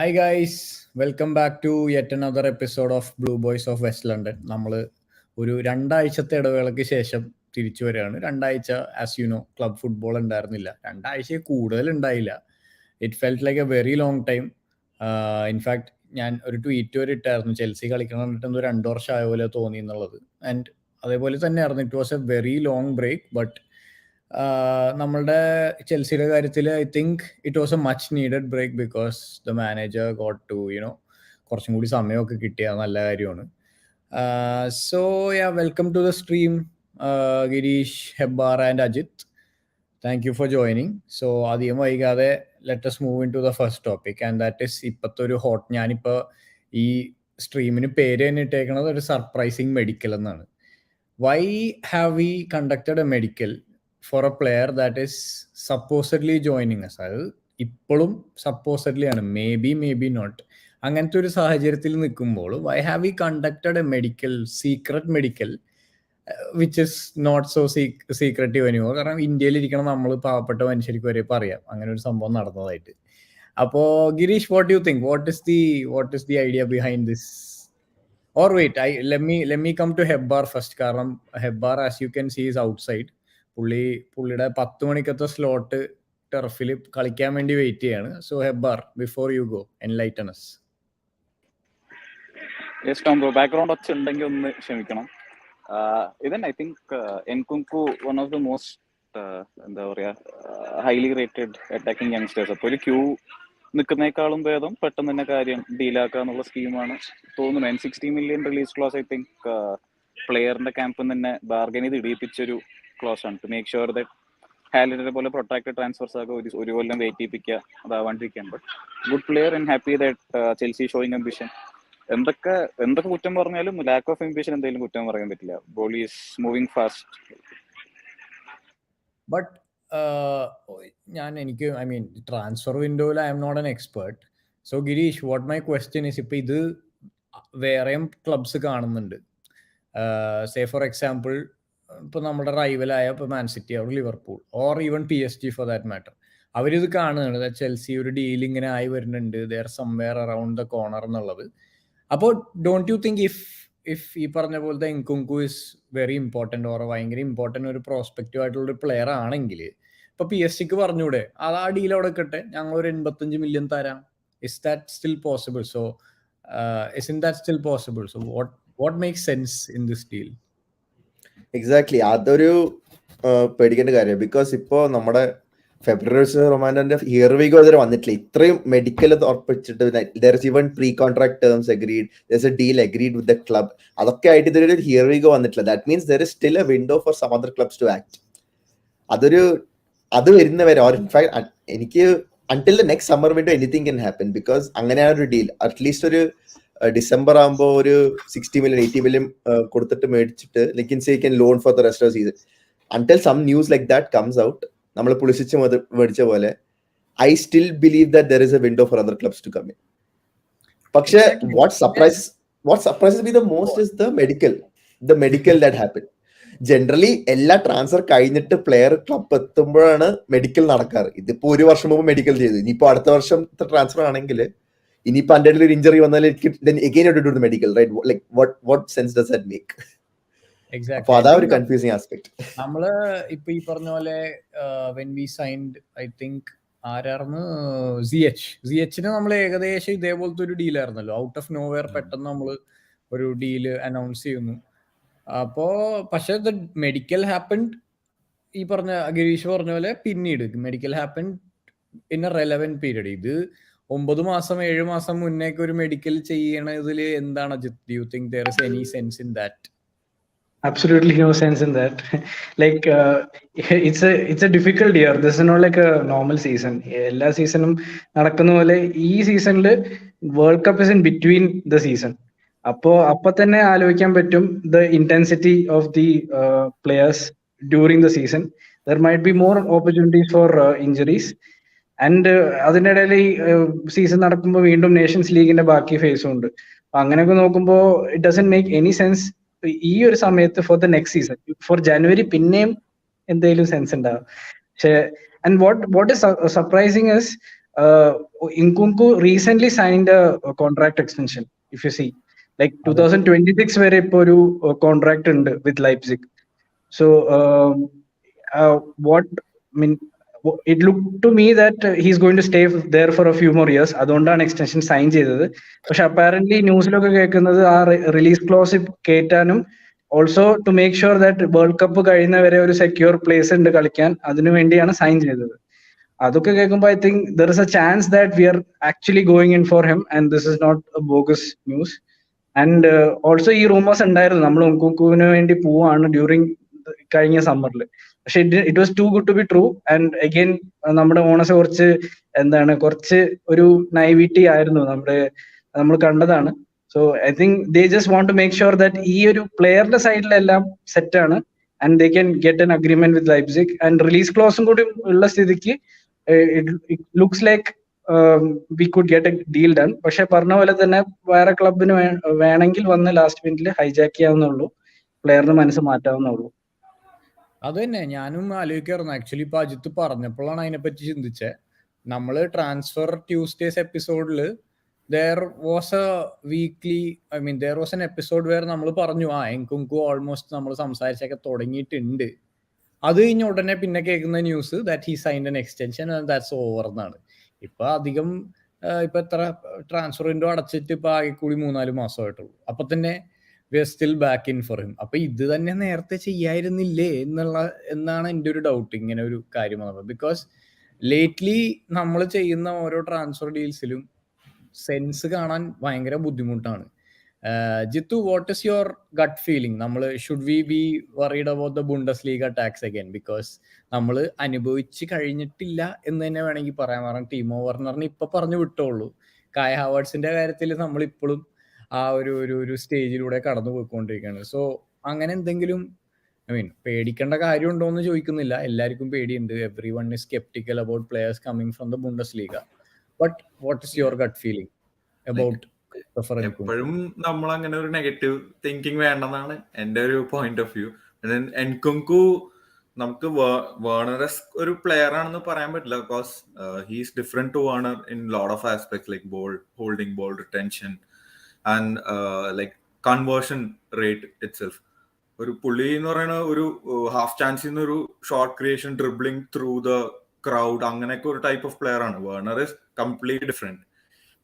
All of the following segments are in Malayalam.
Hi guys, welcome back to yet another episode of blue boys of west London. നമ്മൾ ഒരു 2 ആഴ്ചത്തെ ഇടവേളയ്ക്ക് ശേഷം തിരിച്ചു വരികയാണ്. 2 ആഴ്ച as you know club football ഉണ്ടായിരുന്നില്ല. 2 ആഴ്ച കൂടുതൽ ഉണ്ടായില്ല. It felt like A very long time. In fact ഞാൻ ഒരു ട്വീറ്റ് വരെ ഇട്ടായിരുന്നു, ചെൽസി കളിക്കണം എന്നിട്ട് 2 വർഷം ആയ പോലെ തോന്നി എന്നുള്ളത്. ആൻഡ് അതേപോലെ തന്നെയായിരുന്നു, it was a very long break. But നമ്മളുടെ ചെൽസിയുടെ കാര്യത്തിൽ I think it was a much needed break because the manager got to കുറച്ചും കൂടി സമയമൊക്കെ കിട്ടിയ നല്ല കാര്യമാണ്. So yeah, welcome to the stream Girish, Hebbar and Ajith. Thank you for joining. So അധികം വൈകാതെ let us move in to the first topic, and that is ഇപ്പോഴത്തെ ഒരു ഹോട്ട്. ഞാനിപ്പോൾ ഈ സ്ട്രീമിന് പേര് തന്നെ ഇട്ടേക്കുന്നത് ഒരു സർപ്രൈസിങ് മെഡിക്കൽ എന്നാണ്. Why have we conducted a medical for a player that is supposedly joining us? അതായത് ഇപ്പോഴും സപ്പോസഡ്ലി ആണ്, മേ ബി നോട്ട്. അങ്ങനത്തെ ഒരു സാഹചര്യത്തിൽ നിൽക്കുമ്പോൾ why have we conducted a medical, secret medical, which is not so secretive anymore? കാരണം ഇന്ത്യയിൽ ഇരിക്കണം നമ്മൾ പാവപ്പെട്ട മനുഷ്യർക്ക് വരെ പറയാം അങ്ങനെ ഒരു സംഭവം നടന്നതായിട്ട്. അപ്പോൾ Girish, what you think? What is the idea behind this? Or wait, let me come to Hebbar first. കാരണം Hebbar, as you can see, is outside. പുള്ളിയുടെ 10 മണിക്കത്തെ സ്ലോട്ട് ടെർഫിൽ കളിക്കാൻ വേണ്ടി വെയിറ്റ് ചെയ്യാണ്. So Hebbar, before you go, enlighten us. Yes, Tom bro, background ഒച്ച ഉണ്ടെങ്കിൽ ഒന്ന് ക്ഷമിക്കണം. Then I think Nkunku, one of the most എന്താ പറയാ ഹൈലി റേറ്റഡ് അറ്റാക്കിംഗ് യങ്സ്റ്റേഴ്സ്. അപ്പോൾ ഒരു ക്യൂ നിൽക്കുന്നേക്കാളും ഭേദം പെട്ടെന്ന് തന്നെ കാര്യം ഡീലാക്കുക എന്നുള്ള സ്കീമാണ് തോന്നുന്നു. 60 million release clause I think പ്ലെയറിന്റെ ക്യാമ്പിൽ തന്നെ ബാർഗൻ ചെയ്ത് ഇടിയിപ്പിച്ചൊരു ക്ലോസ് ആണ്. ടു മേക്ക് ഷുവർ ദാറ്റ് ഹാലൻഡിനെ പോലെ പ്രൊട്ടക്റ്റഡ് ട്രാൻസ്ഫേഴ്സ് ഒക്കെ ഒരു കൊല്ലം വെയിറ്റ് ചെയ്യിപ്പിക്കുക, അതാവാണ്ടിരിക്കാൻ. But good player and happy that Chelsea showing ambition. എന്തൊക്കെ കുറ്റം പറഞ്ഞാലും ലാക്ക് ഓഫ് അംബിഷൻ എന്തെങ്കിലും കുറ്റം പറയാൻ പറ്റില്ല. Ball is moving fast. But എനിക്ക് ഐ മീൻ ട്രാൻസ്ഫർ വിൻഡോയിൽ I'm not an expert. So Girish, what my question is, ഇപ്പം ഇത് വേറെയും ക്ലബ്സ് കാണുന്നുണ്ട്. സേ ഫോർ എക്സാമ്പിൾ ഇപ്പോൾ നമ്മുടെ റൈവലായ ഇപ്പോൾ Man City or Liverpool or even PSG for that matter, അവരിത് കാണുകയാണ് ചെൽസി ഒരു ഡീൽ ഇങ്ങനെ ആയി വരുന്നുണ്ട്, they are somewhere around the corner എന്നുള്ളത്. അപ്പോൾ ഡോണ്ട് യു തിങ്ക് ഇഫ് ഈ പറഞ്ഞ പോലത്തെ ഇൻകുങ്കു ഇസ് വെരി ഇമ്പോർട്ടൻറ്റ് ഓർ ഭയങ്കര ഇമ്പോർട്ടൻ്റ് ഒരു പ്രോസ്പെക്റ്റീവ് ആയിട്ടുള്ളൊരു പ്ലെയർ ആണെങ്കിൽ ഇപ്പോൾ PSG പറഞ്ഞൂടെ അത് ആ ഡീൽ അവിടെ കിട്ടെ, ഞങ്ങൾ ഒരു 85 million തരാം? Is that still possible? So isn't that still possible? So what makes sense in this deal? Exactly, അതൊരു പേടിക്കേണ്ട കാര്യം. ബിക്കോസ് ഇപ്പോൾ നമ്മുടെ ഫെബ്രുവരി റൊമാൻഡോന്റെ ഹിയർ വി ഗോ ഇതുവരെ വന്നിട്ടില്ല. ഇത്രയും medical ഉറപ്പിച്ചിട്ട് there is even pre contract terms agreed, there's a deal agreed with the club, അതൊക്കെ ആയിട്ട് ഇതൊരു ഹിയർ വി ഗോ വന്നിട്ടില്ല. That means there is still a window for some other clubs to act. അത് വരുന്നവരെ, ഓർ ഇൻഫാക്ട് എനിക്ക് until the next summer window anything can happen, because അങ്ങനെയാണ് ഒരു ഡീൽ. അറ്റ്ലീസ്റ്റ് ഒരു ഡിസംബർ ആകുമ്പോൾ ഒരു 60 million 80 million കൊടുത്തിട്ട് മേടിച്ചിട്ട് like say can loan for the rest of the season. Until some news like that comes out, നമ്മൾ പുളിച്ചിച്ച് മേടിച്ച പോലെ, I still believe that there is a window for other clubs to come in. പക്ഷേ what surprises me the most is the medical that happened. Generally എല്ലാ ട്രാൻസ്ഫർ കഴിഞ്ഞിട്ട് പ്ലെയർ ക്ലബ് എത്തുമ്പോഴാണ് മെഡിക്കൽ നടക്കാറ്. ഇതിപ്പോ 1 വർഷം മുമ്പ് മെഡിക്കൽ ചെയ്തു, ഇനിയിപ്പോ അടുത്ത വർഷത്തെ ട്രാൻസ്ഫർ ആണെങ്കിൽ ഇനിയിപ്പോ എൻ്റെ ഒരു ഇഞ്ചറി വന്നാൽ medical, right? Like what sense does that make? അപ്പൊ അതാ ഒരു കൺഫ്യൂസിങ് ആസ്പെക്ട്. നമ്മള് ഇപ്പൊ ഈ പറഞ്ഞ പോലെ when we signed, I think ആരായിരുന്നു, സിഎച്ചിന് നമ്മൾ ഏകദേശം ഇതേപോലത്തെ ഒരു ഡീലായിരുന്നല്ലോ. ഔട്ട് ഓഫ് നോവെയർ പെട്ടെന്ന് നമ്മൾ ഒരു ഡീല് അനൗൺസ് ചെയ്യുന്നു. അപ്പോ പക്ഷെ മെഡിക്കൽ ഹാപ്പൻഡ്, ഈ പറഞ്ഞ ഗിരീഷ് പറഞ്ഞ പോലെ പിന്നീട് medical happened in A relevant period. ഇത് 9 മാസം 7 മാസം മുന്നേക്ക് ഒരു മെഡിക്കൽ ചെയ്യണതിൽ എന്താണ് Ajith? Do you think there is any sense in that? Absolutely no sense in that. Like it's a difficult year. This is not like a normal season. എല്ലാ സീസണും നടക്കുന്ന പോലെ ഈ സീസണിൽ world cup is in between the season. അപ്പൊ തന്നെ ആലോചിക്കാൻ പറ്റും the intensity of the players during the season. There might be more opportunities for injuries. And അതിനിടയിൽ ഈ സീസൺ നടക്കുമ്പോൾ വീണ്ടും നേഷൻസ് ലീഗിന്റെ ബാക്കി ഫേസും ഉണ്ട്. അങ്ങനെയൊക്കെ നോക്കുമ്പോൾ it doesn't make any sense ഈ ഒരു സമയത്ത് for the next season. For January പിന്നെയും എന്തെങ്കിലും സെൻസ് ഉണ്ടാവും. പക്ഷേ and what is surprising is Nkunku recently signed a contract extension. If you see, like 2026 വരെ ഇപ്പൊ ഒരു കോൺട്രാക്ട് ഉണ്ട് വിത്ത് Leipzig. So what I mean, it looked to me that he's going to stay there for a few more years. അതുകൊണ്ടാണ് എക്സ്റ്റൻഷൻ സൈൻ ചെയ്തത്. പക്ഷെ അപ്പാരന്റ്ലി ന്യൂസിലൊക്കെ കേൾക്കുന്നത് ആ റിലീസ് ക്ലോസ് കേറ്റാനും also to make sure that world cup കഴിയുന്നവരെ ഒരു സെക്യൂർ പ്ലേസ് ഉണ്ട് കളിക്കാൻ, അതിനു വേണ്ടിയാണ് സൈൻ ചെയ്തത്. അതൊക്കെ കേൾക്കുമ്പോൾ I think there is a chance that we are actually going in for him and this is not a bogus news. And also ഈ റൂമേഴ്സ് ഉണ്ടായിരുന്നു നമ്മൾ ഉൻകുക്കുവിന് വേണ്ടി പോവാണ് ഡ്യൂറിങ് കഴിഞ്ഞ സമ്മറിൽ. പക്ഷെ it was too good to be true. And again നമ്മുടെ ഓണസ് കുറച്ച് ഒരു നൈവിറ്റി ആയിരുന്നു നമ്മൾ കണ്ടതാണ്. So I think they just want to make sure that ഈ ഒരു പ്ലെയറുടെ സൈഡിലെല്ലാം സെറ്റ് ആണ് and they can get an agreement with Leipzig. And release ക്ലോസും കൂടി ഉള്ള സ്ഥിതിക്ക് it looks like we could get a deal done. പക്ഷെ പറഞ്ഞ പോലെ തന്നെ വേറെ ക്ലബിന് വേണമെങ്കിൽ വന്ന് ലാസ്റ്റ് മിനിറ്റിൽ ഹൈജാക്ക് ചെയ്യാവുന്നുള്ളൂ, പ്ലെയറിന് മനസ്സ് മാറ്റാവുന്നുള്ളൂ. അത് തന്നെ ഞാനും ആലോചിക്കായിരുന്നു. ആക്ച്വലി ഇപ്പൊ അജിത്ത് പറഞ്ഞപ്പോഴാണ് അതിനെപ്പറ്റി ചിന്തിച്ചത്. നമ്മള് ട്രാൻസ്ഫർ ട്യൂസ്ഡേസ് എപ്പിസോഡിൽ there was an episode where നമ്മൾ പറഞ്ഞു എൻകുങ്കു ഓൾമോസ്റ്റ് നമ്മൾ സംസാരിച്ചൊക്കെ തുടങ്ങിയിട്ടുണ്ട്. അത് കഴിഞ്ഞ ഉടനെ പിന്നെ കേൾക്കുന്ന news that he signed N extension and that's over എന്നാണ്. ഇപ്പൊ അധികം ഇപ്പൊ എത്ര ട്രാൻസ്ഫർ വിൻഡോ അടച്ചിട്ട് ഇപ്പൊ ആകെ കൂടി 3-4 മാസമായിട്ടുള്ളൂ. അപ്പൊ തന്നെ we are still back in for him. അപ്പൊ ഇത് തന്നെ നേരത്തെ ചെയ്യായിരുന്നില്ലേ എന്നാണ് എൻ്റെ ഒരു ഡൗട്ട് ഇങ്ങനെ ഒരു കാര്യം വന്നത്. ബിക്കോസ് ലേറ്റ്ലി നമ്മൾ ചെയ്യുന്ന ഓരോ ട്രാൻസ്ഫർ ഡീൽസിലും സെൻസ് കാണാൻ ഭയങ്കര ബുദ്ധിമുട്ടാണ്. Jithu, what is your gut feeling? നമ്മൾ should we be worried about the Bundesliga tax again? Because നമ്മൾ അനുഭവിച്ച് കഴിഞ്ഞിട്ടില്ല എന്ന് തന്നെ വേണമെങ്കിൽ പറയാൻ. കാരണം ടീമോ വർണറിന് ഇപ്പൊ പറഞ്ഞു വിട്ടോളൂ. കായ ഹാവേർട്സിന്റെ കാര്യത്തിൽ നമ്മൾ ഇപ്പോഴും ആ ഒരു സ്റ്റേജിലൂടെ കടന്നു പോയിക്കൊണ്ടിരിക്കുകയാണ്. സോ അങ്ങനെ എന്തെങ്കിലും പേടിക്കേണ്ട കാര്യമുണ്ടോ എന്ന് ചോദിക്കുന്നില്ല. എല്ലാവർക്കും പേടിയുണ്ട്. Everyone is sceptical about players coming from the Bundesliga. But what is your gut feeling about? എപ്പോഴും നമ്മൾ അങ്ങനെ ഒരു നെഗറ്റീവ് തിങ്കിങ് വേണ്ടെന്നാണ് എന്റെ ഒരു പോയിന്റ് ഓഫ് വ്യൂ. എൻകുങ്കു നമുക്ക് വേർണർ ഒരു പ്ലെയർ ആണെന്ന് പറയാൻ പറ്റില്ല. Because he's different to Werner in lot of aspects like ball holding, ball retention and like conversion rate itself. ഒരു പുള്ളി എന്ന് പറയുന്ന ഒരു ഹാഫ് ചാൻസിൽ നിന്ന് ഒരു short creation, dribbling through the crowd, അങ്ങനെയൊക്കെ ഒരു ടൈപ്പ് ഓഫ് പ്ലെയർ ആണ്. Werner is completely different.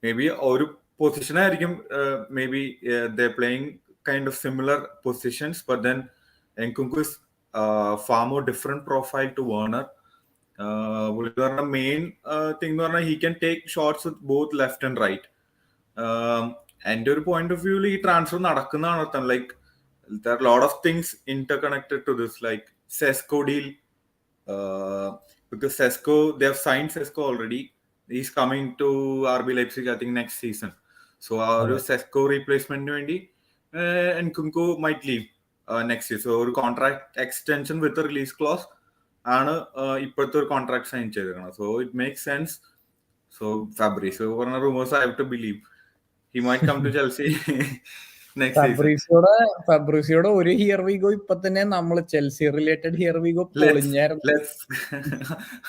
Maybe ഒരു പൊസിഷൻ ആയിരിക്കും, maybe they playing kind of similar positions, but then Nkunku is far more different profile to Werner. പുള്ളി പറഞ്ഞ മെയിൻ തിങ് എന്ന് പറഞ്ഞാൽ he can take shots with both left and right. എൻ്റെ ഒരു പോയിന്റ് ഓഫ് വ്യൂവിൽ ഈ ട്രാൻസ്ഫർ നടക്കുന്നതാണ് അർത്ഥം. Like there are a lot of things interconnected to this, like Sesko deal, because Sesko, they have signed Sesko already. He's coming to RB Leipzig I think next season. So our Sesko replacement vendi Nkunku might leave next year. So ഒരു contract extension with a release clause ആണ് ഇപ്പോഴത്തെ ഒരു കോൺട്രാക്ട് സൈൻ ചെയ്തിരിക്കുന്നത്. So it makes sense. So Fabrizio പറഞ്ഞ rumors I have to believe he might come to Chelsea ഫാബ്രീസിയോടെ ഒരു ഹിയർ വി ഗോ ഇപ്പൊ തന്നെ നമ്മൾ Chelsea related here we go പൊളിഞ്ഞായിരുന്നു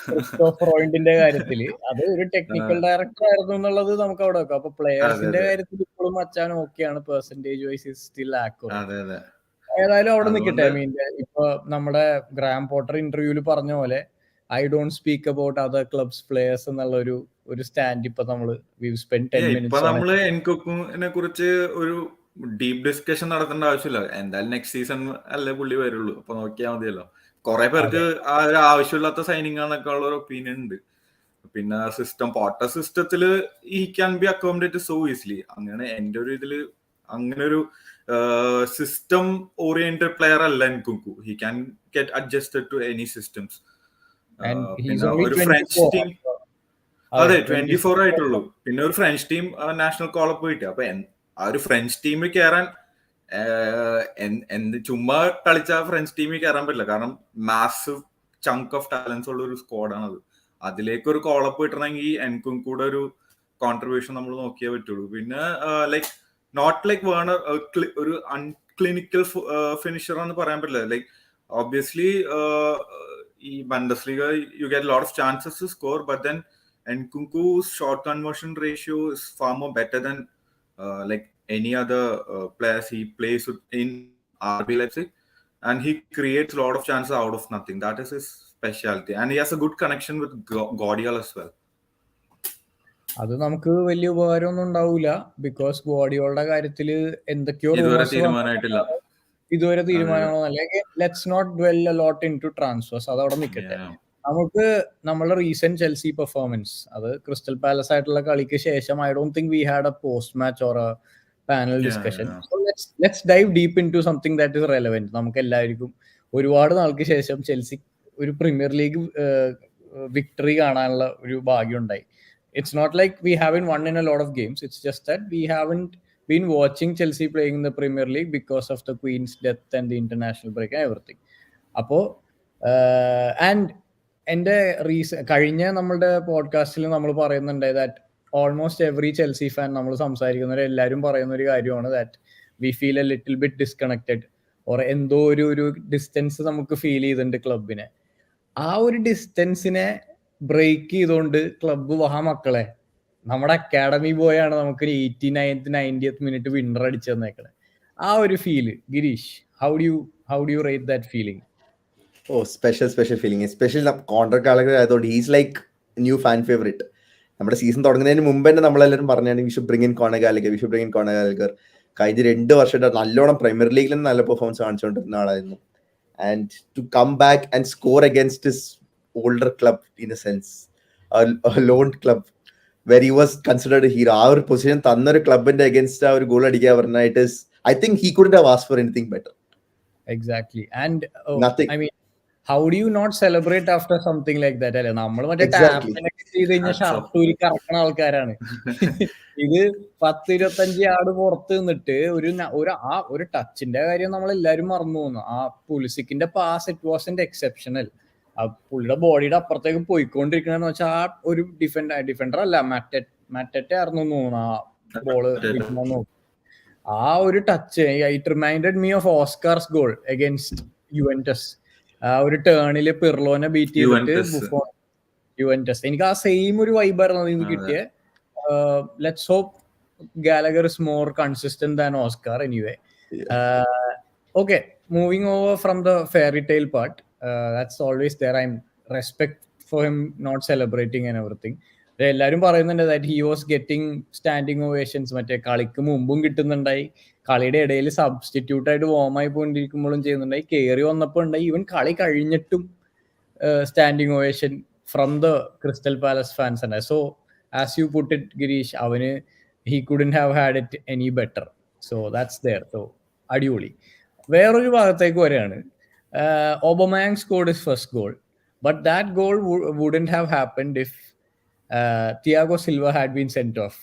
ക്രിസ്റ്റോഫറോയിന്റെ കാര്യത്തില്. അത് ഒരു ടെക്നിക്കൽ ഡയറക്ടർ ആയിരുന്നു എന്നുള്ളത് നമുക്ക് അവിടെ വെക്കാം. അപ്പൊ പ്ലെയേഴ്സിന്റെ കാര്യത്തിൽ ഇപ്പോഴും അച്ചാൻ ഓക്കെയാണ്. Percentage wise is still accurate. ഏതായാലും അവിടെ നിൽക്കട്ടെ. ഇപ്പൊ നമ്മുടെ ഗ്രാം പോട്ടർ ഇന്റർവ്യൂല് പറഞ്ഞ പോലെ I don't speak about other clubs players എന്നുള്ള ഒരു സ്റ്റാൻഡ് ഇപ്പൊ നമ്മള് നമ്മള് എൻകുക്കുവിനെ കുറിച്ച് ഒരു ഡീപ് ഡിസ്കഷൻ നടത്തേണ്ട ആവശ്യമില്ല. എന്തായാലും നെക്സ്റ്റ് സീസൺ അല്ലേ പുള്ളി വരുള്ളൂ. അപ്പൊ നോക്കിയാൽ മതിയല്ലോ. കുറെ പേർക്ക് ആ ഒരു ആവശ്യമില്ലാത്ത സൈനിങ് ആണെന്നൊക്കെ ഉള്ള ഒരു ഒപ്പീനിയൻ ഉണ്ട്. പിന്നെ പോട്ടർ സിസ്റ്റത്തില് ഈ can be accommodate so easily. അങ്ങനെ എന്റെ ഒരു ഇതില് അങ്ങനെ ഒരു സിസ്റ്റം ഓറിയന്റഡ് പ്ലെയർ അല്ല Nkunku. He can get adjusted to any systems. ഒരു ഫ്രഞ്ച് ടീം, അതെ 24 ആയിട്ടുള്ളൂ. പിന്നെ ഒരു ഫ്രഞ്ച് ടീം നാഷണൽ കോളപ്പ് കിട്ടി. അപ്പൊ ആ ഒരു ഫ്രഞ്ച് ടീമിൽ കയറാൻ ചുമ്മാ കളിച്ച ഫ്രഞ്ച് ടീമിൽ കയറാൻ പറ്റില്ല. കാരണം മാസീവ് ചങ്ക് ഓഫ് ടാലൻസ് ഉള്ള ഒരു സ്ക്വാഡാണ് അത്. അതിലേക്ക് ഒരു കോളപ്പ് കിട്ടണമെങ്കിൽ എൻകുങ്കൂടെ ഒരു കോൺട്രിബ്യൂഷൻ നമ്മൾ നോക്കിയേ പറ്റുള്ളൂ. പിന്നെ ലൈക്ക് നോട്ട് ലൈക്ക് വേർണർ ഒരു അൺക്ലിനിക്കൽ ഫിനിഷർ എന്ന് പറയാൻ പറ്റില്ല. ലൈക്ക് obviously ഈ Bundesliga you get lot of chances to score, but then Nkunku's shot conversion ratio is far more better than like any other players he plays with in RB Leipzig, and he creates a lot of chances out of nothing. That is his specialty, and he has a good connection with Guardiola as well. അത് നമുക്ക് വലിയ ഉപകാരമൊന്നും ഉണ്ടാവൂല, ബിക്കോസ് ഗോഡിയോളുടെ കാര്യത്തിൽ എന്തൊക്കെയോ ഇതുവരെ rumors തീരുമാനമായിട്ടില്ല. ഇതുവരെ തീരുമാനമാണോ അല്ലെങ്കിൽ let's not dwell a lot in to transfers, അതവിടെ നിൽക്കട്ടെ. നമുക്ക് നമ്മളുടെ റീസെന്റ് ചെൽസി പെർഫോമൻസ്, അത് ക്രിസ്റ്റൽ പാലസ് ആയിട്ടുള്ള കളിക്ക് ശേഷം I don't think we had a post match or a panel discussion. So let's dive deep in to something that is relevant. നമുക്ക് എല്ലാവർക്കും ഒരുപാട് നാൾക്ക് ശേഷം ചെൽസി ഒരു പ്രീമിയർ ലീഗ് വിക്ടറി കാണാനുള്ള ഒരു ഭാഗ്യം ഉണ്ടായി. It's not like we haven't won in a lot of games. It's just that we haven't been watching Chelsea playing in the Premier League because of the Queen's death and the international break and everything. അപ്പോൾ ആൻഡ് എൻ്റെ കഴിഞ്ഞ നമ്മളുടെ പോഡ്കാസ്റ്റിൽ നമ്മൾ പറയുന്നുണ്ട് that almost every Chelsea fan നമ്മൾ സംസാരിക്കുന്നവർ എല്ലാവരും പറയുന്ന ഒരു കാര്യമാണ് that we feel A little bit disconnected or എന്തോ ഒരു ഡിസ്റ്റൻസ് നമുക്ക് ഫീൽ ചെയ്തിട്ടുണ്ട് ക്ലബിനെ. ആ ഒരു ഡിസ്റ്റൻസിനെ ബ്രേക്ക് ചെയ്തുകൊണ്ട് ക്ലബ്ബ് വഹാ മക്കളെ നമ്മുടെ അക്കാഡമി ബോയാണ് നമുക്ക് 89th 90th മിനിറ്റ് വിന്നർ അടിച്ചു തന്നേക്കണേ. ആ ഒരു feel Girish, how do you rate that feeling? Special feeling, especially contract ആളുകൾ ആയതുകൊണ്ട് he's like new fan favourite. നമ്മുടെ സീസൺ തുടങ്ങുന്നതിന് മുമ്പ് തന്നെ നമ്മളെല്ലാവരും പറഞ്ഞാണ് വി ഷുഡ് ബ്രിങ് ഇൻ കോണഗാലഗർ. കഴിഞ്ഞ 2 വർഷമായിട്ട് നല്ലോണം പ്രീമിയർ ലീഗിൽ നല്ല പെർഫോമൻസ് കാണിച്ചുകൊണ്ടിരുന്ന ആളായിരുന്നു. And to come back and score against his older club in a sense, a loaned club where he was considered a hero. Our position thannoru club inde against our goal adikka varna, it is, I think he couldn't have asked for anything better. Exactly. And nothing. I mean, how do you not celebrate after something like that? അല്ലേ, നമ്മൾ മറ്റേ ടാപ്പിനൊക്കെ ചെയ്ത് കഴിഞ്ഞാൽ ഷർട്ട് ഊരി കറക്കണ ആൾക്കാരാണ്. ഇത് 10-25 യാർഡ് പുറത്ത് നിന്നിട്ട് ഒരു ടച്ചിന്റെ കാര്യം നമ്മൾ എല്ലാവരും മറന്നു പോകുന്നു. ആ പുലിസിക്കിന്റെ പാസ് ഇറ്റ് വാസ് എക്സെപ്ഷണൽ. ആ പുള്ളിയുടെ ബോഡിയുടെ അപ്പുറത്തേക്ക് പോയിക്കൊണ്ടിരിക്കണെന്ന് വെച്ചാൽ ആ ഒരു ഡിഫൻഡർ അല്ല മാറ്ററ്റെ ആയിരുന്നു തോന്നുന്നു ആ ബോള്. ആ ഒരു touch it reminded me of Oscars goal against Juventus. ആ ഒരു ടേണില് പിർലോനെ ബീറ്റ് ചെയ്തിട്ട് ബുഫോൺ യുവന്റസ്. എനിക്ക് ആ സെയിം ഒരു വൈബായിരുന്നു ഇത് കിട്ടിയ. Let's hope Gallagher is more consistent than Oscar anyway. Okay, moving over from the fairy tale part. That's always there. I'm respect for him not celebrating and everything. എല്ലാവരും പറയുന്നുണ്ട് that he was getting standing ovations. മറ്റേ കളിക്ക് മുമ്പും കിട്ടുന്നുണ്ടായി, കളിയുടെ ഇടയിൽ സബ്സ്റ്റിറ്റ്യൂട്ട് ആയിട്ട് വോം ആയി പോയിട്ടിരിക്കുമ്പോഴും ചെയ്യുന്നുണ്ടായി, കയറി വന്നപ്പോൾ ഉണ്ടായി, ഈവൻ കളി കഴിഞ്ഞിട്ടും standing ovation from the Crystal Palace fans ഉണ്ട്. So as you put it Girish, അവന് he couldn't have had it any better. So that's there. So അടിപൊളി. വേറൊരു ഭാഗത്തേക്ക് വരെയാണ്. Aubameyang scored his first goal, but that goal wouldn't have happened if Thiago Silva had been sent off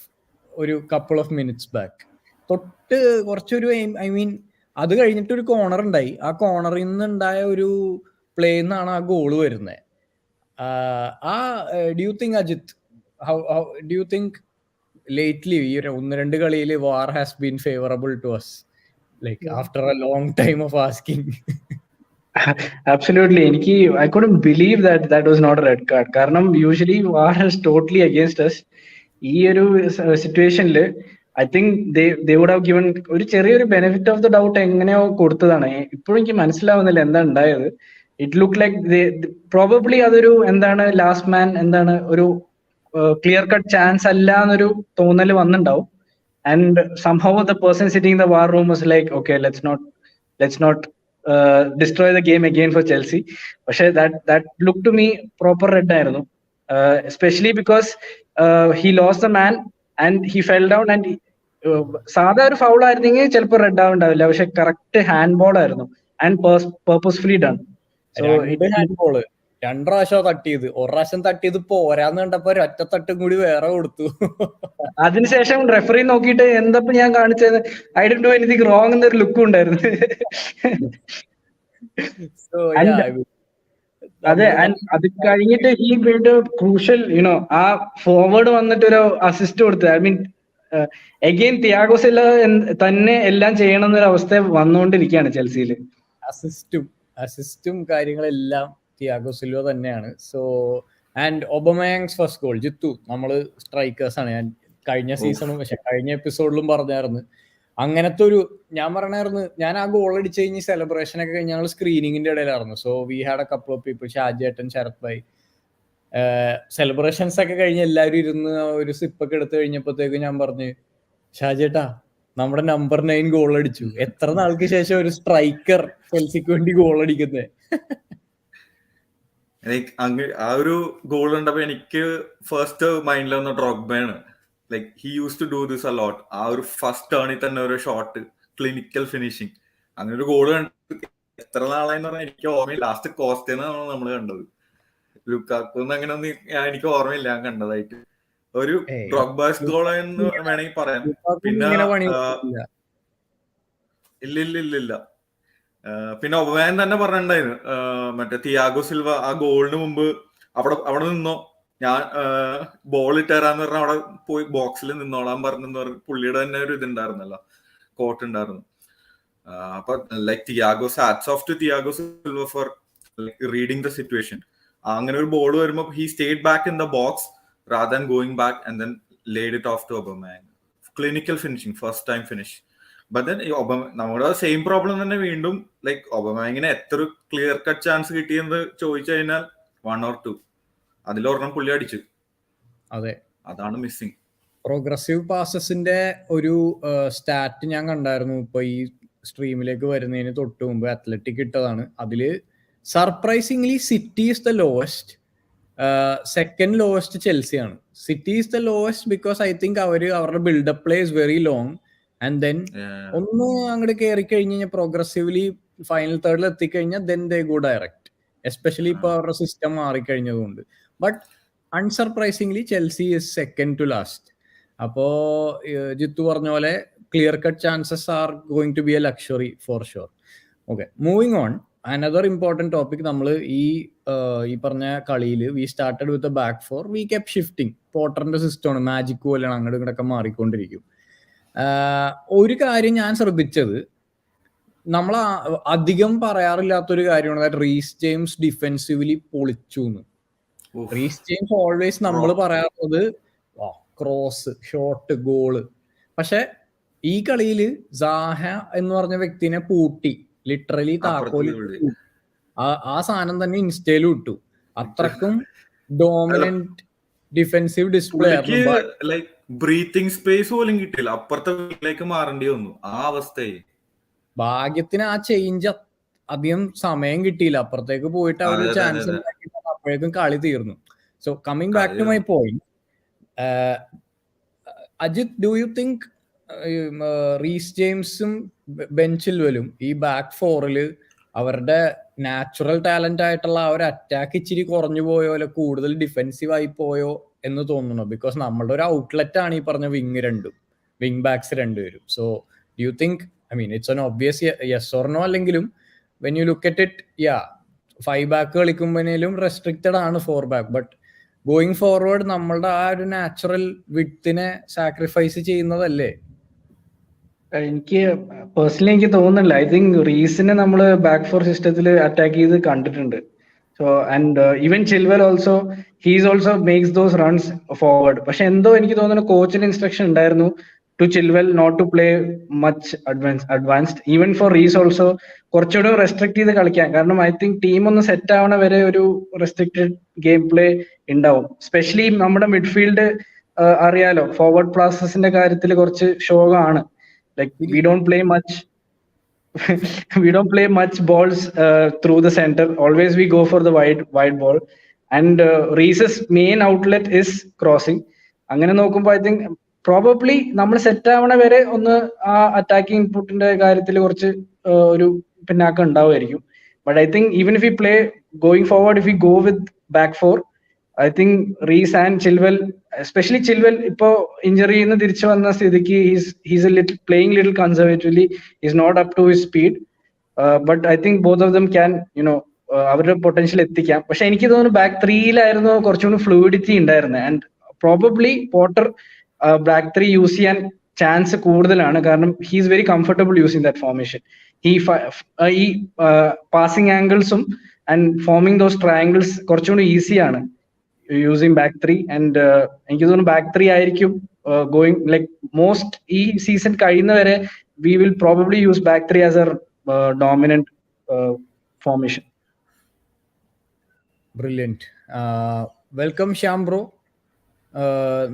ഒരു couple of minutes back. തൊട്ട് കുറച്ചൊരു ഐ മീൻ അത് കഴിഞ്ഞിട്ടൊരു കോർണർ ഉണ്ടായി. ആ കോർണറിൽ നിന്നുണ്ടായ ഒരു പ്ലേ നിന്നാണ് ആ ഗോള് വരുന്നത്. Do you think Ajith, how do you think lately ഈ 1-2 കളിയിൽ VAR has been favorable to us, like after a long time of asking? Absolutely. I couldn't believe that was not a red card. കാരണം usually VAR is totally against us. ഈ ഒരു സിറ്റുവേഷനില് I think they would have given ഒരു ചെറിയൊരു ബെനിഫിറ്റ് ഓഫ് ദ ഡൗട്ട് എങ്ങനെയോ കൊടുത്തതാണ്. ഇപ്പോഴും എനിക്ക് മനസ്സിലാവുന്നില്ല എന്താ ഉണ്ടായത്. ഇറ്റ് ലുക്ക് ലൈക്ക് പ്രോബബ്ലി അതൊരു എന്താണ് ലാസ്റ്റ് മാൻ എന്താണ് ഒരു ക്ലിയർ കട്ട് ചാൻസ് അല്ല എന്നൊരു തോന്നല് വന്നിട്ടുണ്ടാവും. And somehow the person sitting in the war room was like okay let's not destroy the game again for Chelsea. പക്ഷേ that looked to me proper red ആയിരുന്നു, especially because he lost the man and he fell down and സാധാ ഒരു ഫൗൾ ആയിരുന്നെങ്കിൽ ചിലപ്പോൾ റെഡ് ആവുണ്ടാവില്ല, പക്ഷെ കറക്റ്റ് ഹാൻഡ് ബോൾ ആയിരുന്നു and purposefully done. So hand ball 2 പ്രാവശ്യം തട്ടിയത്, 1 പ്രാവശ്യം തട്ടിയത് പോരാന്ന് കണ്ടപ്പോ ഒറ്റ തട്ടും കൂടി വേറെ കൊടുത്തു. അതിനുശേഷം റെഫറി നോക്കിയിട്ട് എന്തപ്പോ ഞാൻ കാണിച്ചത്, I didn't do anything wrong എന്നൊരു ലുക്കും ഉണ്ടായിരുന്നു. അതെ, അത് കഴിഞ്ഞിട്ട് ഈ വേൾഡ് ക്രൂഷ്യൽ ആ ഫോർവേഡ് വന്നിട്ട് ഒരു അസിസ്റ്റ് കൊടുത്തത്. I mean again Thiago Silva തന്നെ എല്ലാം ചെയ്യണം എന്നൊരു അവസ്ഥ വന്നുകൊണ്ടിരിക്കുകയാണ് ചെൽസിയിൽ. അസിസ്റ്റും കാര്യങ്ങളെല്ലാം തിയാഗോ സിൽവ തന്നെയാണ്. So and Aubameyang's first goal. Jithu, നമ്മള് സ്ട്രൈക്കേഴ്സ് ആണ്. ഞാൻ കഴിഞ്ഞ സീസണും പക്ഷെ കഴിഞ്ഞ എപ്പിസോഡിലും പറഞ്ഞായിരുന്നു അങ്ങനത്തെ ഒരു, ഞാൻ പറഞ്ഞായിരുന്നു ഞാൻ ആ ഗോൾ അടിച്ച് കഴിഞ്ഞ് സെലിബ്രേഷൻ ഒക്കെ കഴിഞ്ഞ് ഞങ്ങൾ സ്ക്രീനിങ്ങിന്റെ ഇടയിലായിരുന്നു. So we had a couple of people, ഷാജേട്ടൻ, ശരത് ഭായ്, സെലിബ്രേഷൻസ് ഒക്കെ കഴിഞ്ഞ് എല്ലാവരും ഇരുന്ന് ഒരു സിപ്പൊക്കെ എടുത്തു കഴിഞ്ഞപ്പോഴത്തേക്ക് ഞാൻ പറഞ്ഞു, ഷാജേട്ടാ നമ്മുടെ നമ്പർ 9 ഗോൾ അടിച്ചു. എത്ര നാൾക്ക് ശേഷം ഒരു സ്ട്രൈക്കർ ചെൽസിക്ക് വേണ്ടി ഗോൾ അടിക്കുന്നത്. ആ ഒരു ഗോൾ കണ്ടപ്പോ എനിക്ക് ഫസ്റ്റ് മൈൻഡിൽ വന്ന ഡ്രോഗ്ബയാണ്. Like he use to do this a lot. ആ ഒരു ഫസ്റ്റ് ടേണിൽ തന്നെ ഒരു ഷോട്ട്, ക്ലിനിക്കൽ ഫിനിഷിങ്, അങ്ങനെ ഒരു ഗോൾ കണ്ടിട്ട് എത്ര നാളായെന്ന് പറഞ്ഞാൽ എനിക്ക് ഓർമ്മയില്ല. ലാസ്റ്റ് കോസ്റ്റേന്നാണ് നമ്മൾ കണ്ടത്. ലുക്കാക്കോന്ന് അങ്ങനെ ഒന്നും എനിക്ക് ഓർമ്മയില്ല ഞാൻ കണ്ടതായിട്ട്. ഒരു ഡ്രോഗ്ബാസ് ഗോൾ എന്ന് വേണമെങ്കിൽ പറയാം. പിന്നെ ഇല്ല പിന്നെ ഒബമയാങ് തന്നെ പറഞ്ഞിട്ടുണ്ടായിരുന്നു, മറ്റേ തിയാഗോ സിൽവ ആ ഗോളിന് മുമ്പ് അവിടെ നിന്നോ, ഞാൻ ബോൾ ഇട്ടേരാന്ന് പറഞ്ഞാൽ അവിടെ പോയി ബോക്സിൽ നിന്നോളാൻ പറഞ്ഞെന്ന് പറഞ്ഞ് പുള്ളിയുടെ തന്നെ ഒരു ഇതുണ്ടായിരുന്നല്ലോ, കോട്ട് ഉണ്ടായിരുന്നു. അപ്പൊ like Thiago, hats off to Thiago Silva for reading the situation. അങ്ങനെ ഒരു ബോൾ വരുമ്പോൾ he stayed back in the box rather than going back and then laid it off to Aubameyang. Clinical finishing, first time finish. But then നമ്മുടെ സെയിം പ്രോബ്ലം തന്നെ വീണ്ടും, ലൈക്ക് ഒബമയാങ്ങിന് എത്ര ക്ലിയർ കട്ട് ചാൻസ് കിട്ടിയെന്ന് ചോദിച്ചു കഴിഞ്ഞാൽ 1 or 2, അതിലൊരെണ്ണം പുള്ളി അടിച്ചു. അതെ, അതാണ് മിസ്സിങ്. പ്രോഗ്രസീവ് പാസസിന്റെ ഒരു സ്റ്റാറ്റ് ഞാൻ കണ്ടായിരുന്നു ഇപ്പൊ ഈ സ്ട്രീമിലേക്ക് വരുന്നതിന് തൊട്ട് മുമ്പ്. അത്ലറ്റിക് ഇട്ടതാണ്. അതില് surprisingly City is the lowest, second lowest ചെൽസിയാണ്. City is the lowest because I think അവരുടെ buildup play is very long. And then ഒന്ന് അങ്ങോട്ട് കയറി കഴിഞ്ഞ് കഴിഞ്ഞാൽ പ്രോഗ്രസീവ്ലി ഫൈനൽ തേർഡിൽ എത്തിക്കഴിഞ്ഞാൽ then they go direct, especially ഇപ്പൊ അവരുടെ സിസ്റ്റം മാറിക്കഴിഞ്ഞതുകൊണ്ട്. But unsurprisingly Chelsea is second to last. അപ്പോ ജിത്തു പറഞ്ഞ പോലെ clear cut chances are going to be a luxury for sure. Okay, moving on. Another important topic, നമ്മൾ ഈ പറഞ്ഞ കളിയിൽ we started with back four, we kept shifting. പോട്ടറിന്റെ സിസ്റ്റമാണ്, മാജിക് പോലെയാണ്, അങ്ങോട്ടും ഇങ്ങോട്ടൊക്കെ മാറിക്കൊണ്ടിരിക്കും. ഒരു കാര്യം ഞാൻ ശ്രദ്ധിച്ചത്, നമ്മൾ അധികം പറയാറില്ലാത്തൊരു കാര്യമാണ് റീസ് ജെയിംസ് ഡിഫെൻസീവ്ലി പൊളിച്ചു എന്ന്. റീസ് ജെയിംസ് ഓൾവേസ് നമ്മൾ പറയാറുള്ളത് ക്രോസ്, ഷോട്ട്, ഗോള്. പക്ഷെ ഈ കളിയിൽ സാഹ എന്ന് പറഞ്ഞ വ്യക്തിനെ പൂട്ടി, ലിറ്ററലി താക്കോല് ആ സാധനം തന്നെ ഇൻസ്റ്റയിലും ഇട്ടു. അത്രക്കും dominant defensive display. Like breathing space പോലും കിട്ടില്ല, അപ്പുറത്തെ വീട്ടിലേക്ക് മാറേണ്ടി വന്നു. ആ അവസ്ഥയായി. ഭാഗ്യത്തിന് ആ ചേഞ്ച് അധികം സമയം കിട്ടിയില്ല, അപ്പുറത്തേക്ക് പോയിട്ട് ആ ഒരു ചാൻസ് അപ്പോഴേക്കും കളി തീർന്നു. So coming back to my point, Ajith, do you think Reece ജെയിംസും ബെൻ ചിൽവലും ഈ ബാക്ക് ഫോറില് അവരുടെ നാച്ചുറൽ ടാലന്റ് ആയിട്ടുള്ള ആ ഒരു അറ്റാക്ക് ഇച്ചിരി കുറഞ്ഞു പോയോ, അല്ലെ കൂടുതൽ ഡിഫെൻസീവ് ആയി പോയോ എന്ന് തോന്നുന്നു? ബിക്കോസ് നമ്മളുടെ ഒരു ഔട്ട്ലെറ്റ് ആണ് ഈ പറഞ്ഞ വിങ് ബാക്സ് രണ്ടുപേരും. So do you think, I mean it's an obvious yes or no, അല്ലെങ്കിലും when you look at it, yeah 5 back കളിക്കുമ്പോഴേലും റെസ്ട്രിക്റ്റഡ് ആണ് 4 ബാക്ക്. ബട്ട് ഗോയിങ് ഫോർവേഡ് നമ്മളുടെ ആ ഒരു നാച്ചുറൽ വിഡ്ത്തിനെ സാക്രിഫൈസ് ചെയ്യുന്നതല്ലേ? എനിക്ക് പേഴ്സണലി എനിക്ക് തോന്നുന്നില്ല. ഐ തിങ്ക് റീസിനെ നമ്മൾ ബാക്ക് ഫോർ സിസ്റ്റത്തിൽ അറ്റാക്ക് ചെയ്ത് കണ്ടിട്ടുണ്ട്. So and even Chilwell also, he's also makes those runs forward. പക്ഷെ എന്തോ എനിക്ക് തോന്നുന്നു കോച്ചിന് ഇൻസ്ട്രക്ഷൻ ഉണ്ടായിരുന്നു to Chilwell not to play much advanced. Even for Reece also കുറച്ചുകൂടെ റെസ്ട്രിക്ട് ചെയ്ത് കളിക്കാൻ. കാരണം ഐ തിങ്ക് ടീം ഒന്ന് സെറ്റ് ആവണ വരെ ഒരു റെസ്ട്രിക്റ്റഡ് ഗെയിം പ്ലേ ഉണ്ടാവും. സ്പെഷ്യലി നമ്മുടെ മിഡ്ഫീൽഡ് അറിയാലോ, ഫോർവേഡ് പാസസിന്റെ കാര്യത്തിൽ കുറച്ച് ശോകമാണ്. Like we don't play much balls through the center. Always we go for the wide ball, and Reese's main outlet is crossing. അങ്ങനെ നോക്കുമ്പോൾ I think probably നമ്മൾ സെറ്റ് ആവണ വരെ ഒന്ന് ആ അറ്റാക്കിംഗ് ഇൻപുട്ടിന്റെ കാര്യത്തിൽ കുറച്ച് ഒരു പിന്നാക്കം ഉണ്ടാവുമായിരിക്കും. But I think even if we play going forward, if we go with back four, I think Reese and Chilwell, especially Chilwell, ipo injury in തിരിച്ചു വന്ന സ്ഥിതിക്ക് he's a little playing little conservatively. He's not up to his speed, but I think both of them can, അവരുടെ പൊട്ടൻഷ്യൽ എത്തിക്കാം. പക്ഷെ എനിക്ക് തോന്നുന്നു ബാക്ക് 3-ലായിരുന്നു കുറച്ചുകൂടി ഫ്ലൂയിഡിറ്റി ഉണ്ടായിരുന്നത്. And probably Potter back 3 use ചെയ്യാൻ ചാൻസ് കൂടുതലാണ്. കാരണം he's very comfortable using that formation. ഈ പാസിംഗ് ആംഗിൾസും ആൻഡ് ഫോമിങ് ദോസ് ട്രയാംഗിൾസ് കുറച്ചുകൂടി ഈസിയാണ് using back three, and എനിക്ക് തോന്നുന്നു back three ആയിരിക്കും going like most ഈ season കഴിയുന്നവരെ we will probably use back three as our dominant formation. Brilliant. Welcome Shyam bro,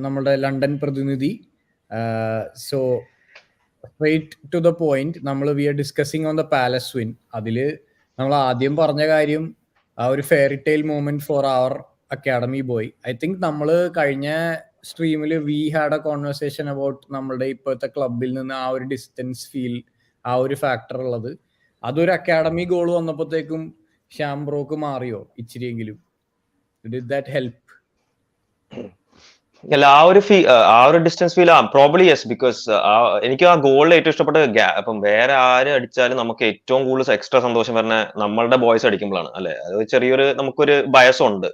നമ്മുടെ ലണ്ടൻ പ്രതിനിധി. So straight to the point, we are discussing on the Palace win. അതിൽ നമ്മൾ ആദ്യം പറഞ്ഞ കാര്യം ആ ഒരു fairy tale moment for our academy boy. I think നമ്മൾ കഴിഞ്ഞ സ്ട്രീമിൽ we had a conversation about നമ്മളുടെ ഇപ്പോഴത്തെ ക്ലബിൽ നിന്ന് ആ ഒരു ഡിസ്റ്റൻസ് ഫീൽ, ആ ഒരു ഫാക്ടർ ഉള്ളത്. അതൊരു അക്കാഡമി ഗോൾ വന്നപ്പോഴത്തേക്കും ശ്യാം ബ്രോക്ക് മാറിയോ ഇച്ചിരിയെങ്കിലും? Did that help? അല്ല, ആ ഒരു distance feel probably yes, because എനിക്ക് ആ ഗോളിൽ ഏറ്റവും ഇഷ്ടപ്പെട്ട ഇപ്പം വേറെ ആര് അടിച്ചാലും നമുക്ക് ഏറ്റവും കൂടുതൽ എക്സ്ട്രാ സന്തോഷം വരുന്ന നമ്മളുടെ ബോയ്സ് അടിക്കുമ്പോഴാണ് അല്ലെ. അത് ചെറിയൊരു നമുക്കൊരു ബയസുണ്ട്,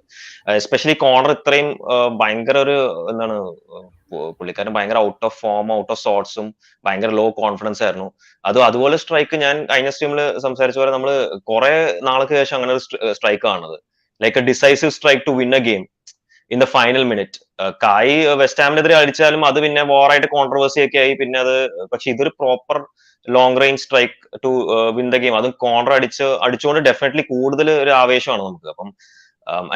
എസ്പെഷ്യലി കോർണർ ഇത്രയും ഭയങ്കര ഒരു എന്താണ്, പുള്ളിക്കാരൻ ഭയങ്കര out of form, out of സോർട്സും ഭയങ്കര ലോ കോൺഫിഡൻസ് ആയിരുന്നു. അതുപോലെ സ്ട്രൈക്ക് ഞാൻ കഴിഞ്ഞ സ്ട്രീമിൽ സംസാരിച്ച പോലെ നമ്മൾ കുറെ നാൾക്ക് ശേഷം അങ്ങനെ ഒരു സ്ട്രൈക്ക് കാണുന്നത്, like a decisive strike to win a game in the final minute. Kai West ഹാമിനെതിരെ അടിച്ചാലും അത് പിന്നെ വോറായിട്ട് കോൺട്രവേഴ്സി ഒക്കെ ആയി, പിന്നെ അത് പക്ഷെ ഇതൊരു proper long range strike to win the game, അതും കോൺട്ര അടിച്ചുകൊണ്ട് ഡെഫിനറ്റ്ലി കൂടുതൽ ഒരു ആവേശമാണ് നമുക്ക്. അപ്പം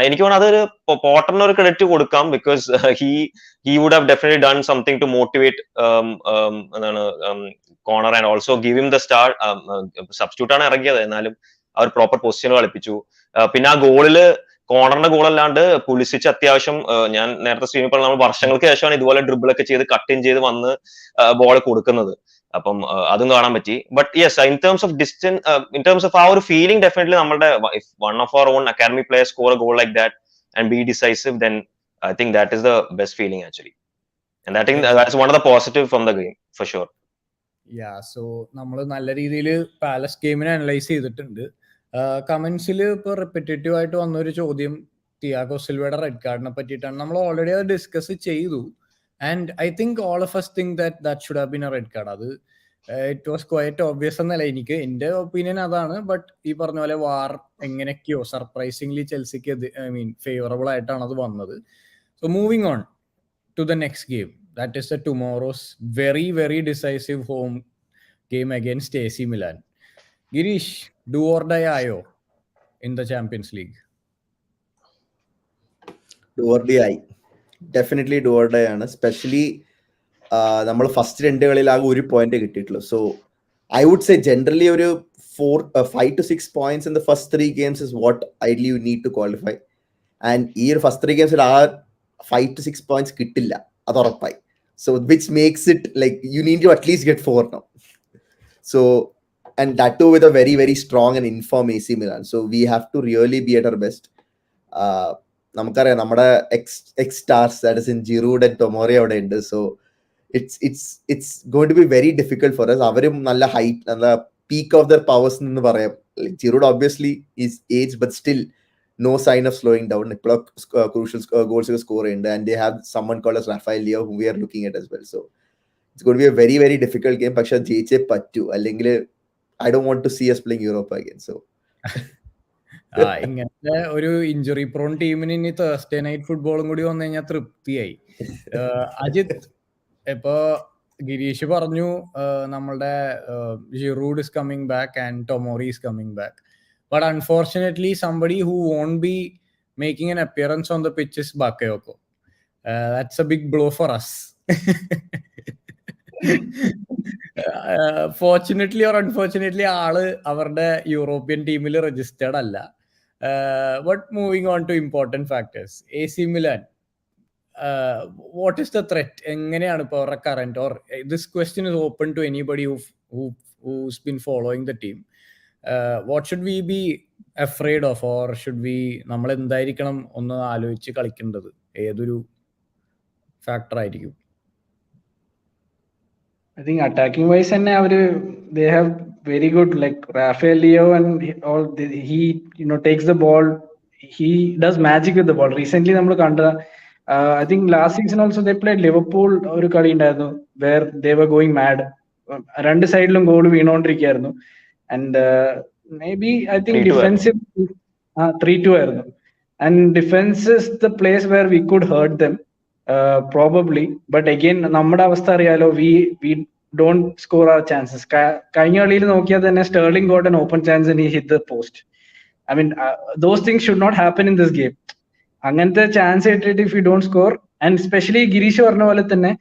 എനിക്ക് തോന്നുന്നു അതൊരു പോട്ടറിന് ഒരു ക്രെഡിറ്റ് കൊടുക്കാം, because he would have definitely done something to motivate എന്താണ് Conor and also give him the start. Substitute ആണ് ഇറങ്ങിയത്, എന്നാലും അവർ പ്രോപ്പർ പൊസിഷൻ കളിപ്പിച്ചു. പിന്നെ ആ ഗോളില് കോർണറിന്റെ ഗോൾ അല്ലാണ്ട് പുലിസിച്ച് അത്യാവശ്യം, ഞാൻ നേരത്തെ സ്ട്രീമിൽ പറഞ്ഞ നമ്മൾ വർഷങ്ങൾക്ക് ശേഷമാണ് ഇതുപോലെ ഡ്രിബിൾ ഒക്കെ ചെയ്ത് കട്ടിൻ ചെയ്ത് വന്ന് ബോൾ കൊടുക്കുന്നത്. അപ്പം അതും കാണാൻ പറ്റി. But yes, in terms of distance, in terms of ആ ഒരു ഫീലിംഗ്, ഡെഫിനറ്റ്ലി നമ്മുടെ one of our own academy players score a goal like that and be decisive, then I think that is the best feeling actually, and that one of the positive from the game for sure. Yeah, so നമ്മൾ നല്ല രീതിയിൽ പാലസ് ഗെയിമിനെ അനലൈസ് ചെയ്തിട്ടുണ്ട്. കമന്റ്സിൽ ഇപ്പോൾ റിപ്പറ്റേറ്റീവ് ആയിട്ട് വന്നൊരു ചോദ്യം തിയാഗോ സിൽവയുടെ റെഡ് കാർഡിനെ പറ്റിയിട്ടാണ്. നമ്മൾ ഓൾറെഡി അത് ഡിസ്കസ് ചെയ്തു, and I think all of us think that should have been a red card. അത് ഇറ്റ് വാസ് ക്വയറ്റ് ഓബ്വിയസ് എന്നല്ല, എൻ്റെ ഒപ്പീനിയൻ അതാണ്. ബട്ട് ഈ പറഞ്ഞ പോലെ വാർ എങ്ങനെയൊക്കെയോ സർപ്രൈസിംഗ്ലി ചെൽസിക്ക് ഫേവറബിൾ ആയിട്ടാണ് അത് വന്നത്. So moving on to the next game, that is the tomorrow's very very decisive home game against AC Milan. Girish, do or die ആയോ in the champions League? Do or die ആയി, ഡെഫിനറ്റ്ലി ഡു ഓർ ഡൈ ആണ്. സ്പെഷ്യലി നമ്മൾ ഫസ്റ്റ് 2 കളിൽ ആകെ 1 പോയിന്റ് കിട്ടിയിട്ടുള്ളൂ. So I would say generally ഒരു 5 to 6 points in the first 3 games is what ideally you need to qualify. And ഈ ഒരു ഫസ്റ്റ് 3 ഗെയിംസിൽ ആ 5 to 6 points കിട്ടില്ല, അത് ഉറപ്പായി. So which makes it like you need to at least get 4 now. So, and that too with a very very strong and informed AC Milan. So we have to really be at our best. നമുക്കറിയാം നമ്മുടെ ex stars, that is in Giroud and Tomori അവിടെ ഉണ്ട്. So it's going to be very difficult for us. അവരും നല്ല ഹൈറ്റ്, നല്ല peak of their powers എന്ന് പറയാം. Giroud obviously is age, but still no sign of slowing down. Crucial goals score ചെയ്യുന്നുണ്ട്, and they have someone called as Rafael Leo whom we are looking at as well. So it's going to be a very very difficult game. പക്ഷെ ജയിച്ചേ പറ്റൂ, അല്ലെങ്കിൽ I don't want to see us playing Europa again. So ഇങ്ങനത്തെ ഒരു ഇഞ്ചുറി പ്രോൺ ടീമിന് ഇനി തേഴ്സ്ഡേ നൈറ്റ് ഫുട്ബോളും കൂടി വന്നു കഴിഞ്ഞാൽ തൃപ്തിയായി. അജിത്, ഇപ്പൊ ഗിരീഷ് പറഞ്ഞു നമ്മളുടെ Giroud is coming back and Tomori is coming back, but unfortunately somebody who won't be making an appearance on the pitch is Bakayoko. That's a big blow for us. Fortunately or unfortunately ആള് അവരുടെ യൂറോപ്യൻ ടീമിൽ രജിസ്റ്റേർഡ് അല്ല. But moving on to important factors, AC Milan, what is the threat? എങ്ങനെയാണ് ഇപ്പോൾ അവരുടെ current, or this question is open to anybody who's been following the team. What should we be afraid of, or should we, നമ്മൾ എന്തായിരിക്കണം ഒന്ന് ആലോചിച്ച് കളിക്കേണ്ടത്? ഏതൊരു ഫാക്ടർ ആയിരിക്കും? I think attacking wise തന്നെ അവര് they have very good like Rafael Leo and all he takes the ball, he does magic with the ball. Recently നമ്മൾ കണ്ട I think last season also they played Liverpool ഒരു കളി ഉണ്ടായിരുന്നു where they were going mad, രണ്ട് സൈഡിലും goal വീണോണ്ടിരിക്കുകയായിരുന്നു. And maybe I think defensive 3-2 ആയിരുന്നു. and defense is the place where we could hurt them, probably. But again, നമ്മുടെ അവസ്ഥ അറിയാലോ, we don't score our chances. കഴിഞ്ഞ കളിയിൽ നോക്കിയാൽ തന്നെ sterling got an open chance and he hit the post. I mean, those things should not happen in this game. അങ്ങനത്തെ ചാൻസ് കിട്ടിയിട്ട് if we don't score, and especially Girish പറഞ്ഞ പോലെ തന്നെ